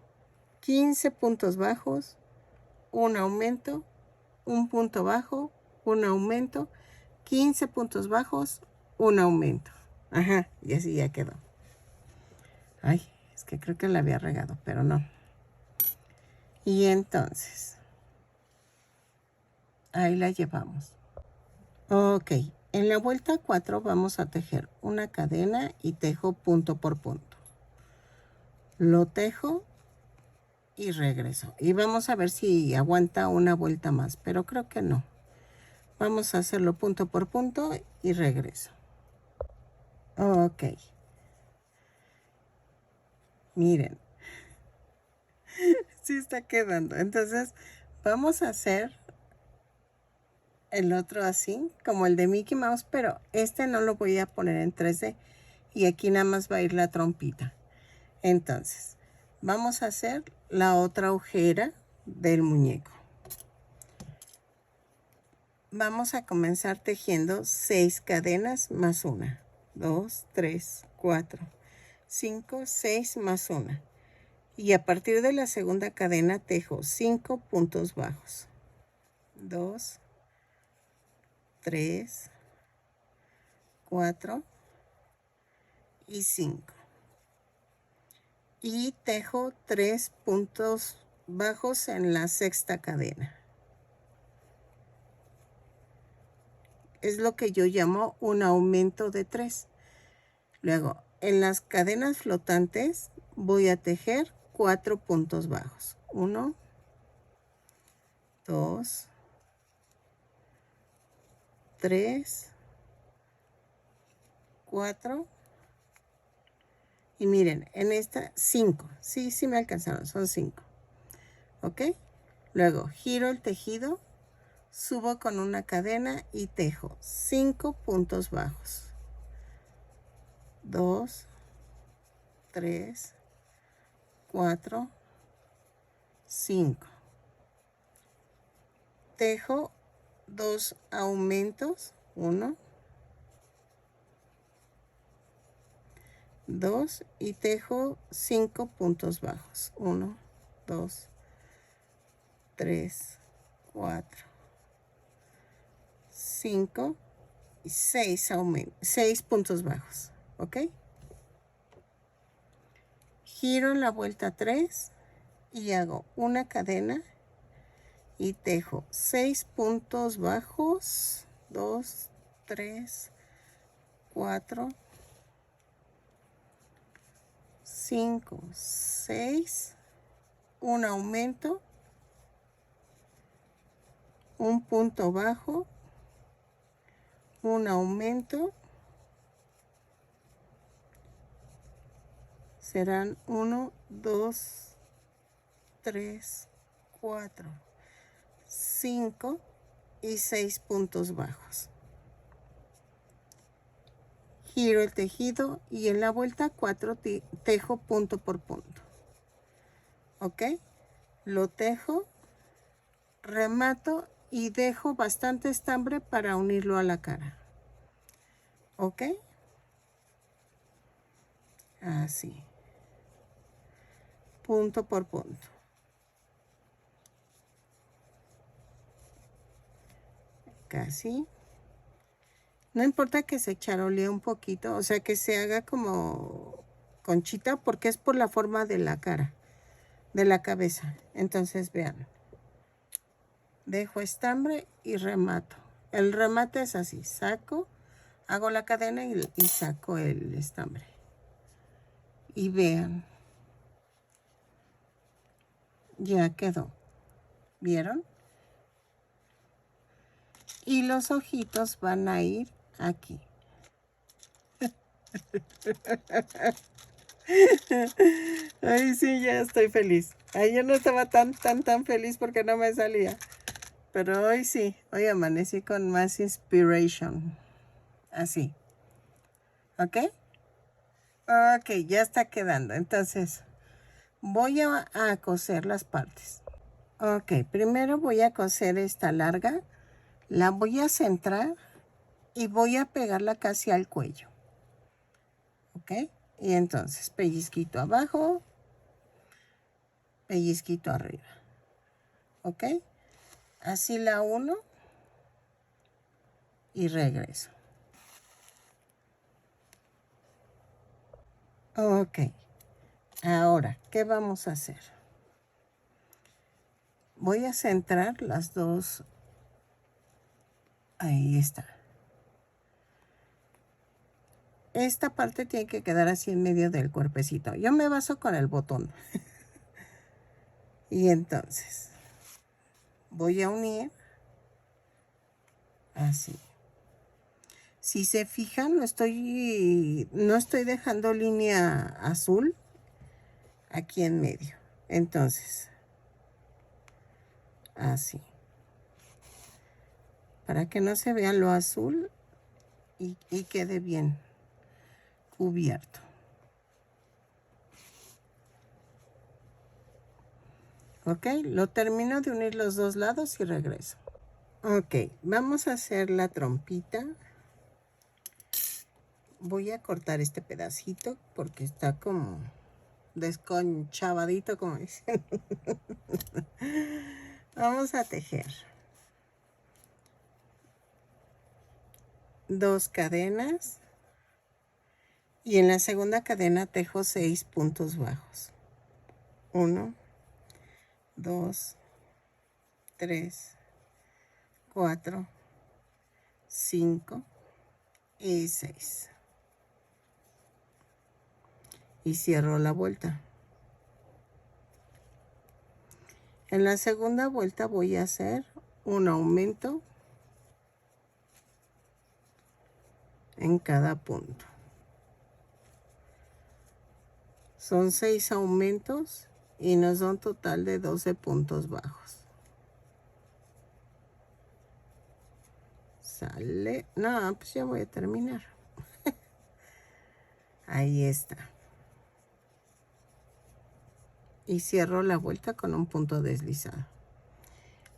15 puntos bajos, un aumento, un punto bajo, un aumento, 15 puntos bajos, un aumento. Ajá, y así ya quedó. Ay, es que creo que la había regado, pero no. Y entonces, ahí la llevamos. Ok, en la vuelta 4 vamos a tejer una cadena y tejo punto por punto. Lo tejo y regreso. Y vamos a ver si aguanta una vuelta más, pero creo que no. Vamos a hacerlo punto por punto y regreso. Ok. Miren. Sí está quedando. Entonces, vamos a hacer el otro así, como el de Mickey Mouse, pero este no lo voy a poner en 3D. Y aquí nada más va a ir la trompita. Entonces, vamos a hacer la otra ojera del muñeco. Vamos a comenzar tejiendo 6 cadenas más una. 2, 3, 4, 5, 6 más una. Y a partir de la segunda cadena tejo 5 puntos bajos. 2, 3, 4 y 5. Y tejo 3 puntos bajos en la sexta cadena. Es lo que yo llamo un aumento de 3. Luego, en las cadenas flotantes voy a tejer 4 puntos bajos. 1, 2, 3, 4. Y miren, en esta 5. Sí, sí me alcanzaron, son 5. ¿Ok? Luego, giro el tejido, subo con una cadena y tejo 5 puntos bajos. 2, 3, 4, 5. Tejo 2 aumentos, 1, 2 y tejo 5 puntos bajos, 1, 2, 3, 4, 5 y 6 puntos bajos, ¿ok? Giro la vuelta 3 y hago una cadena y tejo 6 puntos bajos, 2, 3, 4, 5, 6, un aumento un punto bajo, un aumento, serán 1, 2, 3, 4, 5 y 6 puntos bajos. Giro el tejido y en la vuelta 4 tejo punto por punto. ¿Ok? Lo tejo, remato y dejo bastante estambre para unirlo a la cara. ¿Ok? Así. Punto por punto. Casi. No importa que se charolee un poquito, o sea que se haga como conchita porque es por la forma de la cara, de la cabeza. Entonces vean. Dejo estambre y remato. El remate es así, saco, hago la cadena y saco el estambre. Y vean, ya quedó. ¿Vieron? Y los ojitos van a ir aquí. Ay, sí, ya estoy feliz. Ayer no estaba tan feliz porque no me salía. Pero hoy sí, hoy amanecí con más inspiration. Así. ¿Ok? Ok, ya está quedando. Entonces, voy a coser las partes. Ok, primero voy a coser esta larga. La voy a centrar y voy a pegarla casi al cuello. ¿Ok? Y entonces, pellizquito abajo, pellizquito arriba. ¿Ok? Así la uno y regreso. Ok. Ahora, ¿qué vamos a hacer? Voy a centrar las dos. Ahí está. Esta parte tiene que quedar así en medio del cuerpecito. Yo me baso con el botón. Y entonces, voy a unir así. Si se fijan, no estoy dejando línea azul aquí en medio. Entonces, así. Para que no se vea lo azul y quede bien cubierto. Ok, lo termino de unir los dos lados y regreso. Ok, vamos a hacer la trompita. Voy a cortar este pedacito porque está como desconchavadito, como dicen. Vamos a tejer 2 cadenas y en la segunda cadena tejo 6 puntos bajos. 1, 2, 3, 4, 5 y 6. Y cierro la vuelta. En la segunda vuelta voy a hacer un aumento en cada punto. Son 6 aumentos y nos da un total de 12 puntos bajos. Sale. No, pues ya voy a terminar. Ahí está. Y cierro la vuelta con un punto deslizado.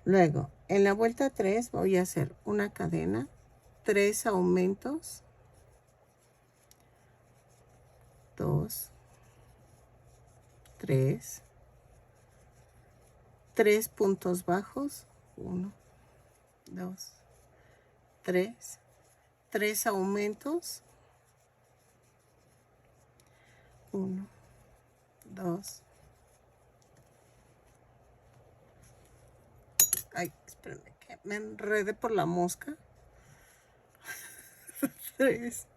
Luego, en la vuelta 3 voy a hacer una cadena, 3 aumentos, 2, 3, 3 puntos bajos, 1, 2, 3, 3 aumentos, 1, 2, ay, espérenme que me enredé por la mosca, 3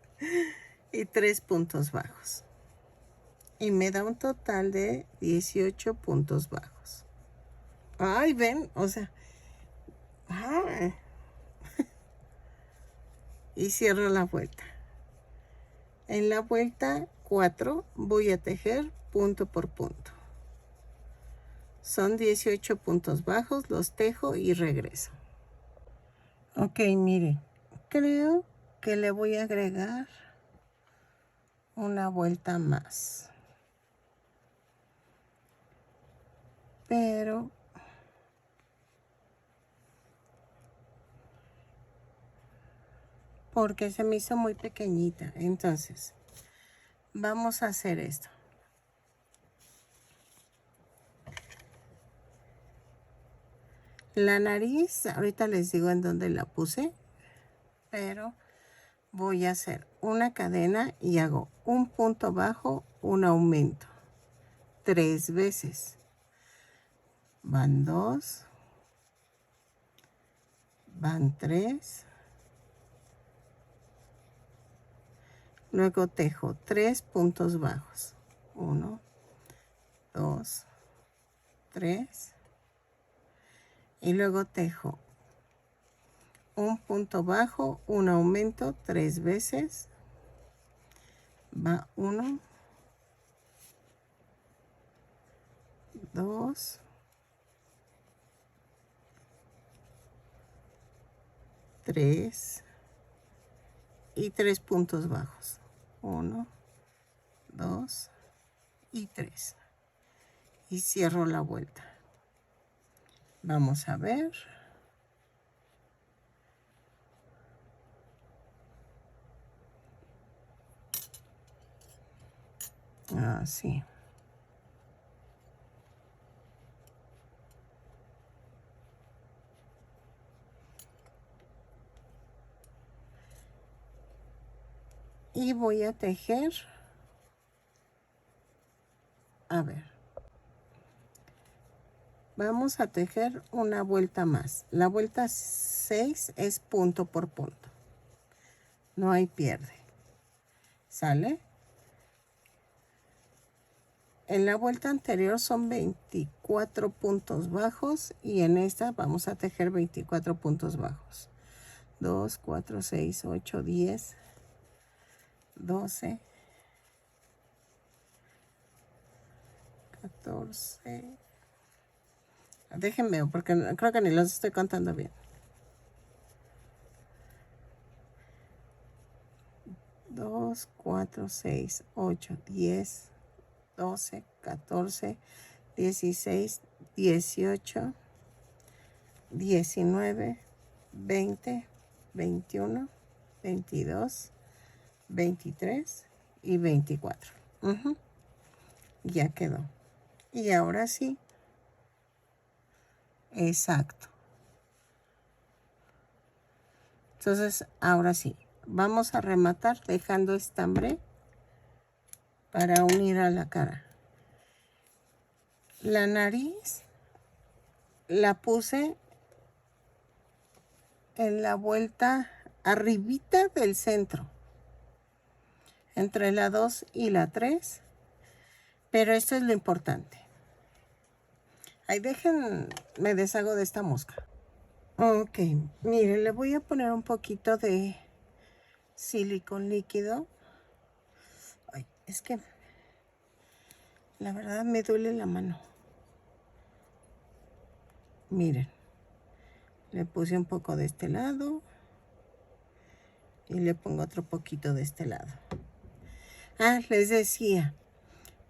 y 3 puntos bajos. Y me da un total de 18 puntos bajos. Ay, ven, o sea, Ah, y cierro la vuelta. En la vuelta 4 voy a tejer punto por punto. Son 18 puntos bajos, los tejo y regreso. Ok, miren, creo que le voy a agregar una vuelta más. Pero porque se me hizo muy pequeñita. Entonces, vamos a hacer esto. La nariz, ahorita les digo en dónde la puse, pero voy a hacer una cadena y hago un punto bajo, un aumento. 3 veces. Van 2, van 3. Luego tejo 3 puntos bajos. 1, 2, 3. Y luego tejo un punto bajo, un aumento 3 veces. Va 1, 2, 3 y 3 puntos bajos. 1, 2 y 3. Y cierro la vuelta. Vamos a ver. Así. Y voy a tejer. A ver. Vamos a tejer una vuelta más. La vuelta 6 es punto por punto. No hay pierde. ¿Sale? En la vuelta anterior son 24 puntos bajos y en esta vamos a tejer 24 puntos bajos. 2, 4, 6, 8, 10, 12, 14. Déjenme porque creo que ni los estoy contando bien. 2, 4, 6, 8, 10, 12, 14, 16, 18, 19, 20, 21, 22, 23 y 24. Ya quedó. Y ahora sí. Exacto. Entonces, ahora sí. Vamos a rematar dejando estambre para unir a la cara. La nariz la puse en la vuelta arribita del centro, entre la 2 y la 3, pero esto es lo importante. Ahí dejen, me deshago de esta mosca. Ok, miren, le voy a poner un poquito de silicón líquido. Ay, es que la verdad me duele la mano. Miren, le puse un poco de este lado y le pongo otro poquito de este lado. Les decía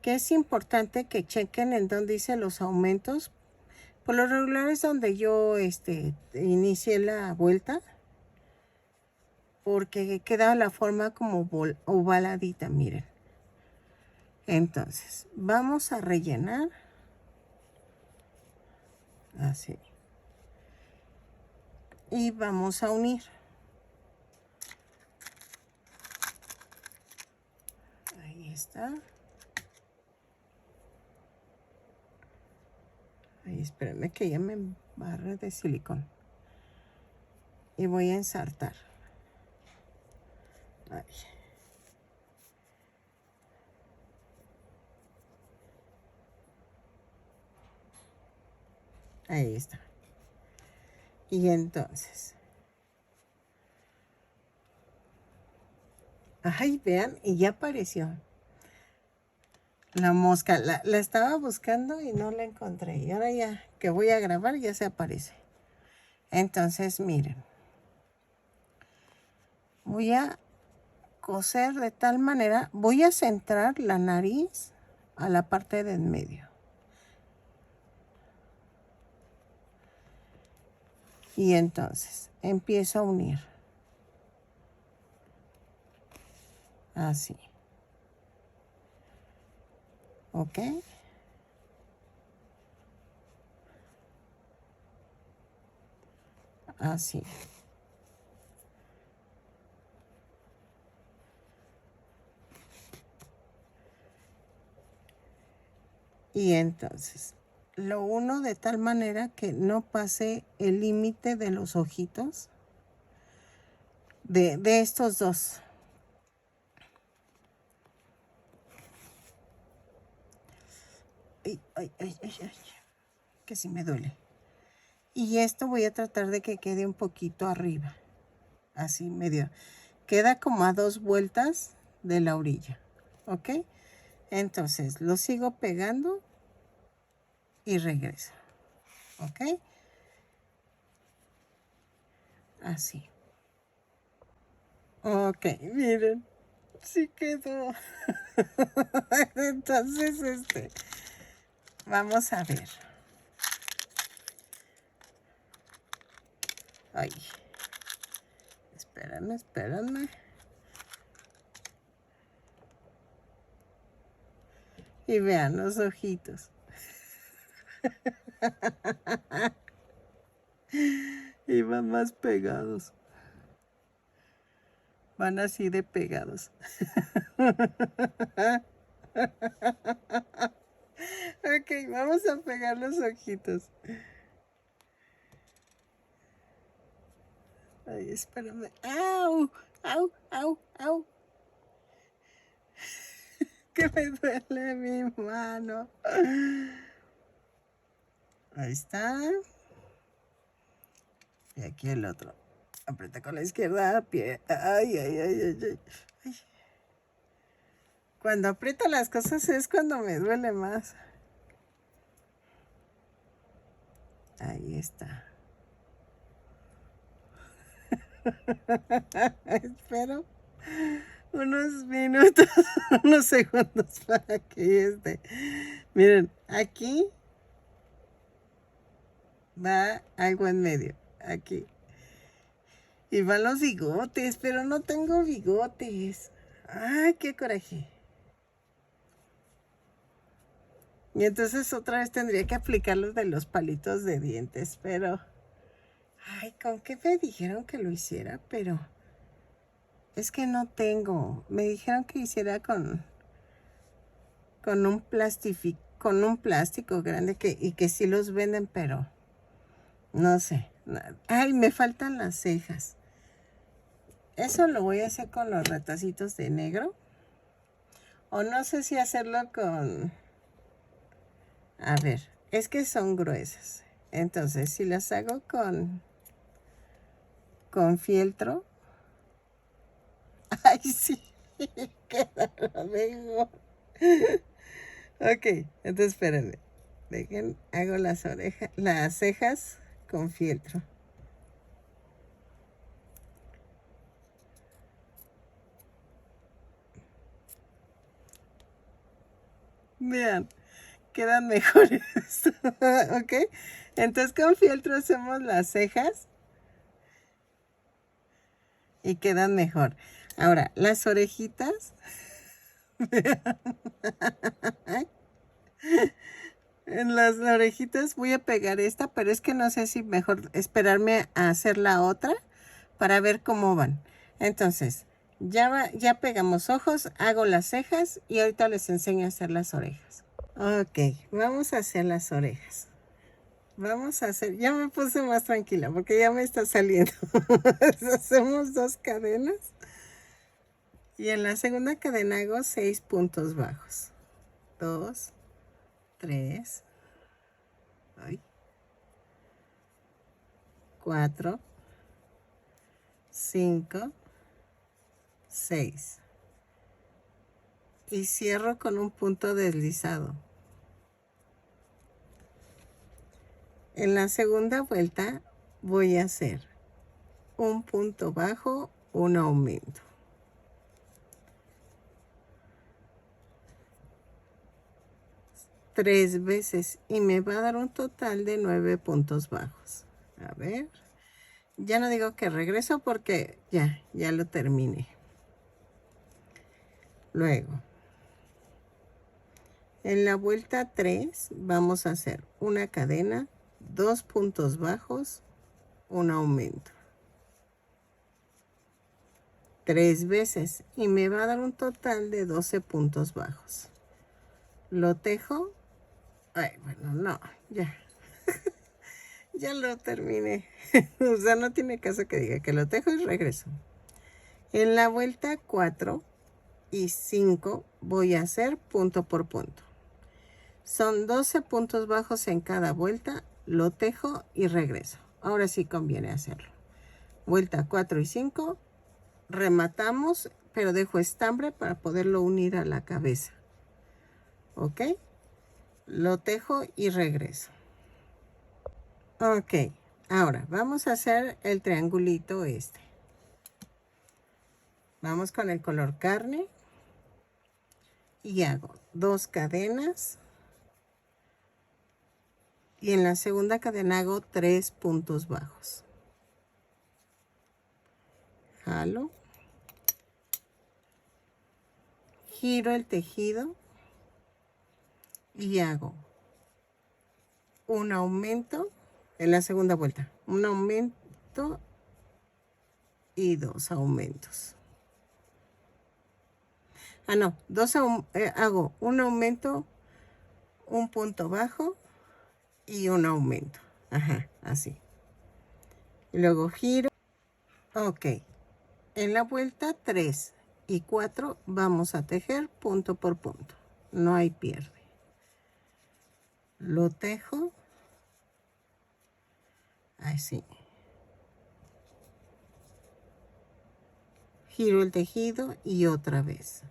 que es importante que chequen en donde dice los aumentos. Por lo regular es donde yo inicié la vuelta, porque queda la forma como ovaladita, miren. Entonces, vamos a rellenar. Así. Y vamos a unir. Ahí está. Ahí, espérenme que ya me embarré de silicón. Y voy a ensartar. Ahí. Ahí está. Y entonces, ay, vean, y ya apareció la mosca. La estaba buscando y no la encontré. Y ahora ya que voy a grabar ya se aparece. Entonces, miren, voy a coser de tal manera, voy a centrar la nariz a la parte de en medio. Y entonces empiezo a unir. Así. ¿Ok? Así. Y entonces lo uno de tal manera que no pase el límite de los ojitos de estos dos. Ay, ay, ay, ay, ay, que sí me duele. Y esto voy a tratar de que quede un poquito arriba. Así medio. Queda como a 2 vueltas de la orilla. ¿Ok? Entonces lo sigo pegando y regreso. ¿Ok? Así. Ok, miren. Sí quedó. Entonces, vamos a ver. Ay. Espérame, espérame. Y vean los ojitos. Y van más pegados. Van así de pegados. Ok, vamos a pegar los ojitos. Ay, espérame. ¡Au! ¡Au! ¡Au! ¡Au! Que me duele mi mano. Ahí está. Y aquí el otro. Aprieta con la izquierda, pie. Ay, ay, ay, ay, ay. Ay. Cuando aprieto las cosas es cuando me duele más. Ahí está. Espero unos minutos, unos segundos para que Miren, aquí va algo en medio. Aquí. Y van los bigotes, pero no tengo bigotes. Ay, qué coraje. Y entonces otra vez tendría que aplicar los de los palitos de dientes, pero... Ay, ¿con qué me dijeron que lo hiciera? Pero... Es que no tengo. Me dijeron que hiciera con un plástico grande y que sí los venden, pero... No sé. Ay, me faltan las cejas. Eso lo voy a hacer con los ratacitos de negro. O no sé si hacerlo con... A ver, es que son gruesas. Entonces, si las hago con fieltro... Ay, sí, quedaron mejor. Ok, entonces espérenme. Dejen, hago las cejas con fieltro. Vean, quedan mejores. Ok, entonces con fieltro hacemos las cejas y quedan mejor. Ahora, las orejitas. En las orejitas voy a pegar esta, pero es que no sé si mejor esperarme a hacer la otra para ver cómo van. Entonces, ya pegamos ojos, hago las cejas y ahorita les enseño a hacer las orejas. Ok, vamos a hacer las orejas. Vamos a hacer, ya me puse más tranquila porque ya me está saliendo. Hacemos 2 cadenas y en la segunda cadena hago 6 puntos bajos. 2, 3, 4, 5, 6. Y cierro con un punto deslizado. En la segunda vuelta voy a hacer un punto bajo, un aumento. Tres veces y me va a dar un total de 9 puntos bajos. A ver, ya no digo que regreso porque ya lo terminé. Luego, en la vuelta 3 vamos a hacer una cadena, 2 puntos bajos, un aumento. 3 veces y me va a dar un total de 12 puntos bajos. Lo tejo. Ay, bueno, no, ya. Ya lo terminé. O sea, no tiene caso que diga que lo tejo y regreso. En la vuelta 4 y 5 voy a hacer punto por punto. Son 12 puntos bajos en cada vuelta, lo tejo y regreso. Ahora sí conviene hacerlo. Vuelta 4 y 5, rematamos, pero dejo estambre para poderlo unir a la cabeza. ¿Ok? Lo tejo y regreso. Ok, ahora vamos a hacer el triangulito este. Vamos con el color carne y hago 2 cadenas. Y en la segunda cadena hago 3 puntos bajos. Jalo. Giro el tejido. Y hago un aumento en la segunda vuelta. Un aumento y 2 aumentos. Ah, no. Hago un aumento, un punto bajo y un aumento. Ajá, así. Y luego giro. Ok. En la vuelta 3 y 4 vamos a tejer punto por punto. No hay pierde. Lo tejo. Así. Giro el tejido y otra vez.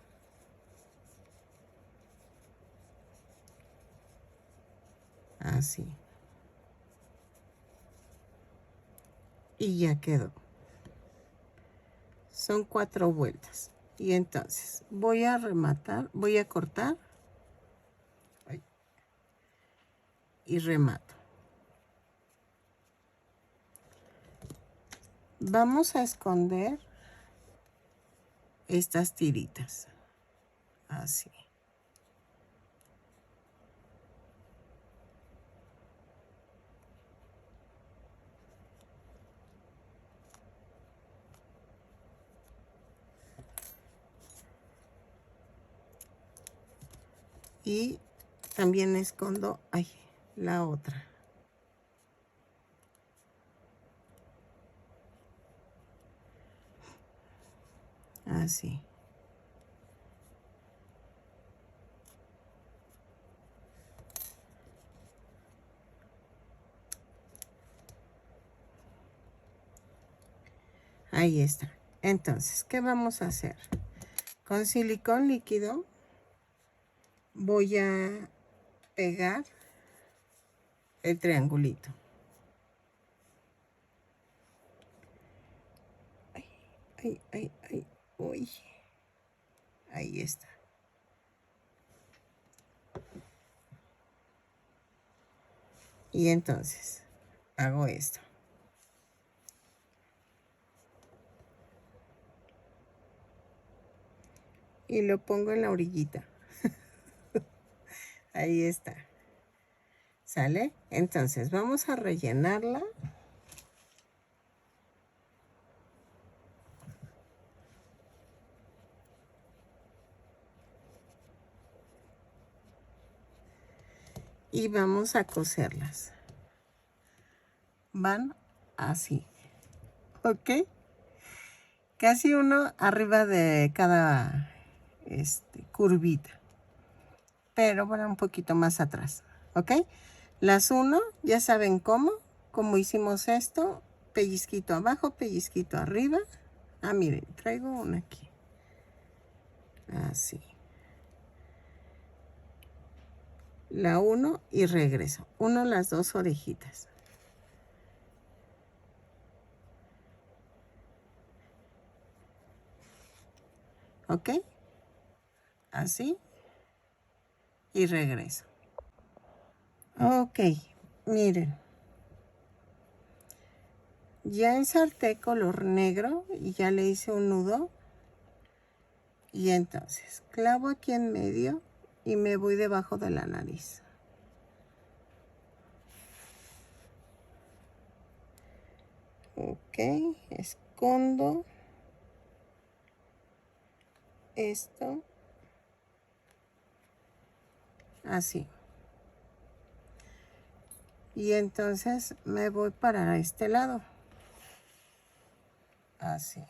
Así. Y ya quedó. Son 4 vueltas. Y entonces voy a rematar, voy a cortar y remato. Vamos a esconder estas tiritas. Así. Y también escondo, la otra. Así. Ahí está. Entonces, ¿qué vamos a hacer? Con silicón líquido voy a pegar el triangulito. Uy. Ahí está. Y entonces hago esto. Y lo pongo en la orillita. Ahí está. ¿Sale? Entonces vamos a rellenarla. Y vamos a coserlas. Van así. ¿Ok? Casi uno arriba de cada curvita. Pero van un poquito más atrás. ¿Ok? Las uno, ya saben cómo hicimos esto. pellizquito abajo, pellizquito arriba. Ah, miren, traigo una aquí. Así. La uno y regreso. Uno las dos orejitas. ¿Ok? Así. Y regreso. Ok, miren. Ya ensarté color negro y ya le hice un nudo. Y entonces clavo aquí en medio y me voy debajo de la nariz. Ok, escondo esto así. Y entonces me voy para este lado. Así.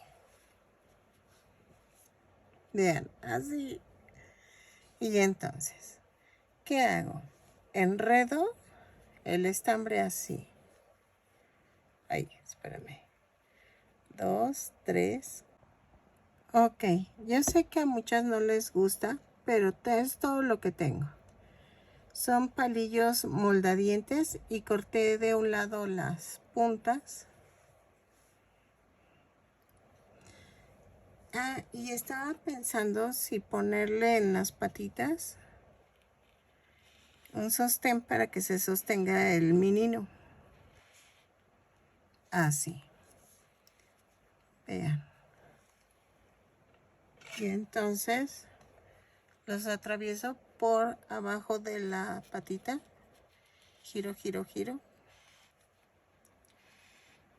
Vean, así. Y entonces, ¿qué hago? Enredo el estambre así. Ahí, espérame. 2, 3. Ok, yo sé que a muchas no les gusta, pero es todo lo que tengo. Son palillos moldadientes y corté de un lado las puntas. Ah, y estaba pensando si ponerle en las patitas un sostén para que se sostenga el menino. Así. Vean. Y entonces los atravieso por abajo de la patita. Giro, giro, giro.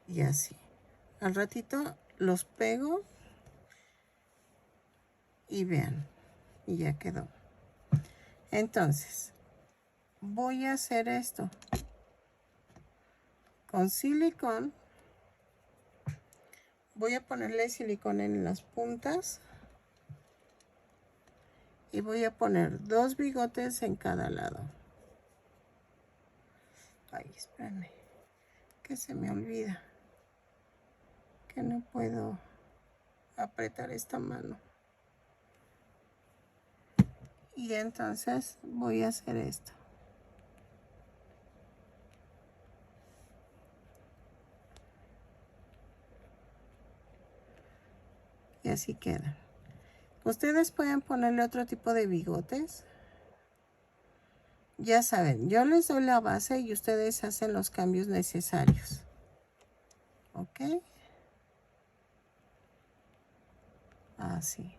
Y así. Al ratito los pego. Y vean. Y ya quedó. Entonces, voy a hacer esto. Con silicón. Voy a ponerle silicón en las puntas. Y voy a poner 2 bigotes en cada lado. Ay, espérame. Que se me olvida. Que no puedo apretar esta mano. Y entonces voy a hacer esto. Y así queda. Ustedes pueden ponerle otro tipo de bigotes. Ya saben, yo les doy la base y ustedes hacen los cambios necesarios. ¿Ok? Así.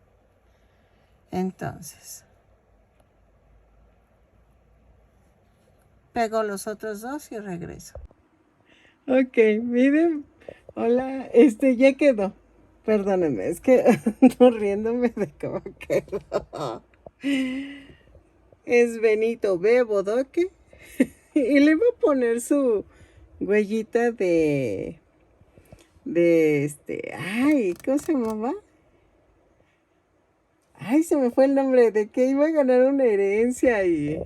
Entonces, pego los otros dos y regreso. Ok, miren. Hola, ya quedó. Perdónenme, es que ando riéndome de cómo quedó. Es Benito B. Bodoque. Y le voy a poner su huellita ay, ¿cómo se llamaba? Ay, se me fue el nombre, de que iba a ganar una herencia y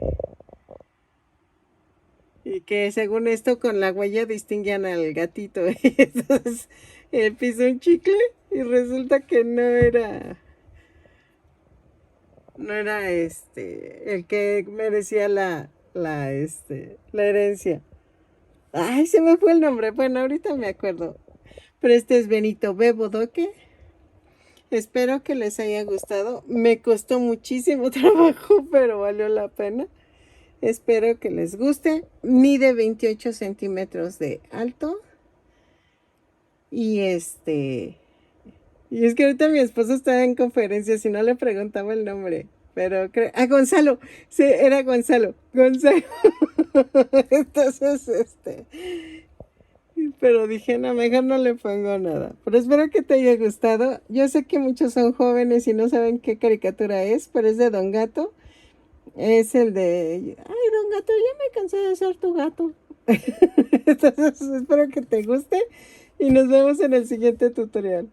que según esto con la huella distinguían al gatito. Y entonces él pisó un chicle y resulta que no era el que merecía la herencia. Ay, se me fue el nombre. Bueno, ahorita me acuerdo. Pero este es Benito B. Bodoque. Espero que les haya gustado. Me costó muchísimo trabajo, pero valió la pena. Espero que les guste. Mide 28 centímetros de alto. Y y es que ahorita mi esposo estaba en conferencia, si no le preguntaba el nombre. Pero Gonzalo. Sí, era Gonzalo. Gonzalo. Entonces, pero dije, no, mejor no le pongo nada. Pero espero que te haya gustado. Yo sé que muchos son jóvenes y no saben qué caricatura es, pero es de Don Gato. Es el de, ay, Don Gato, ya me cansé de ser tu gato. Entonces, espero que te guste y nos vemos en el siguiente tutorial.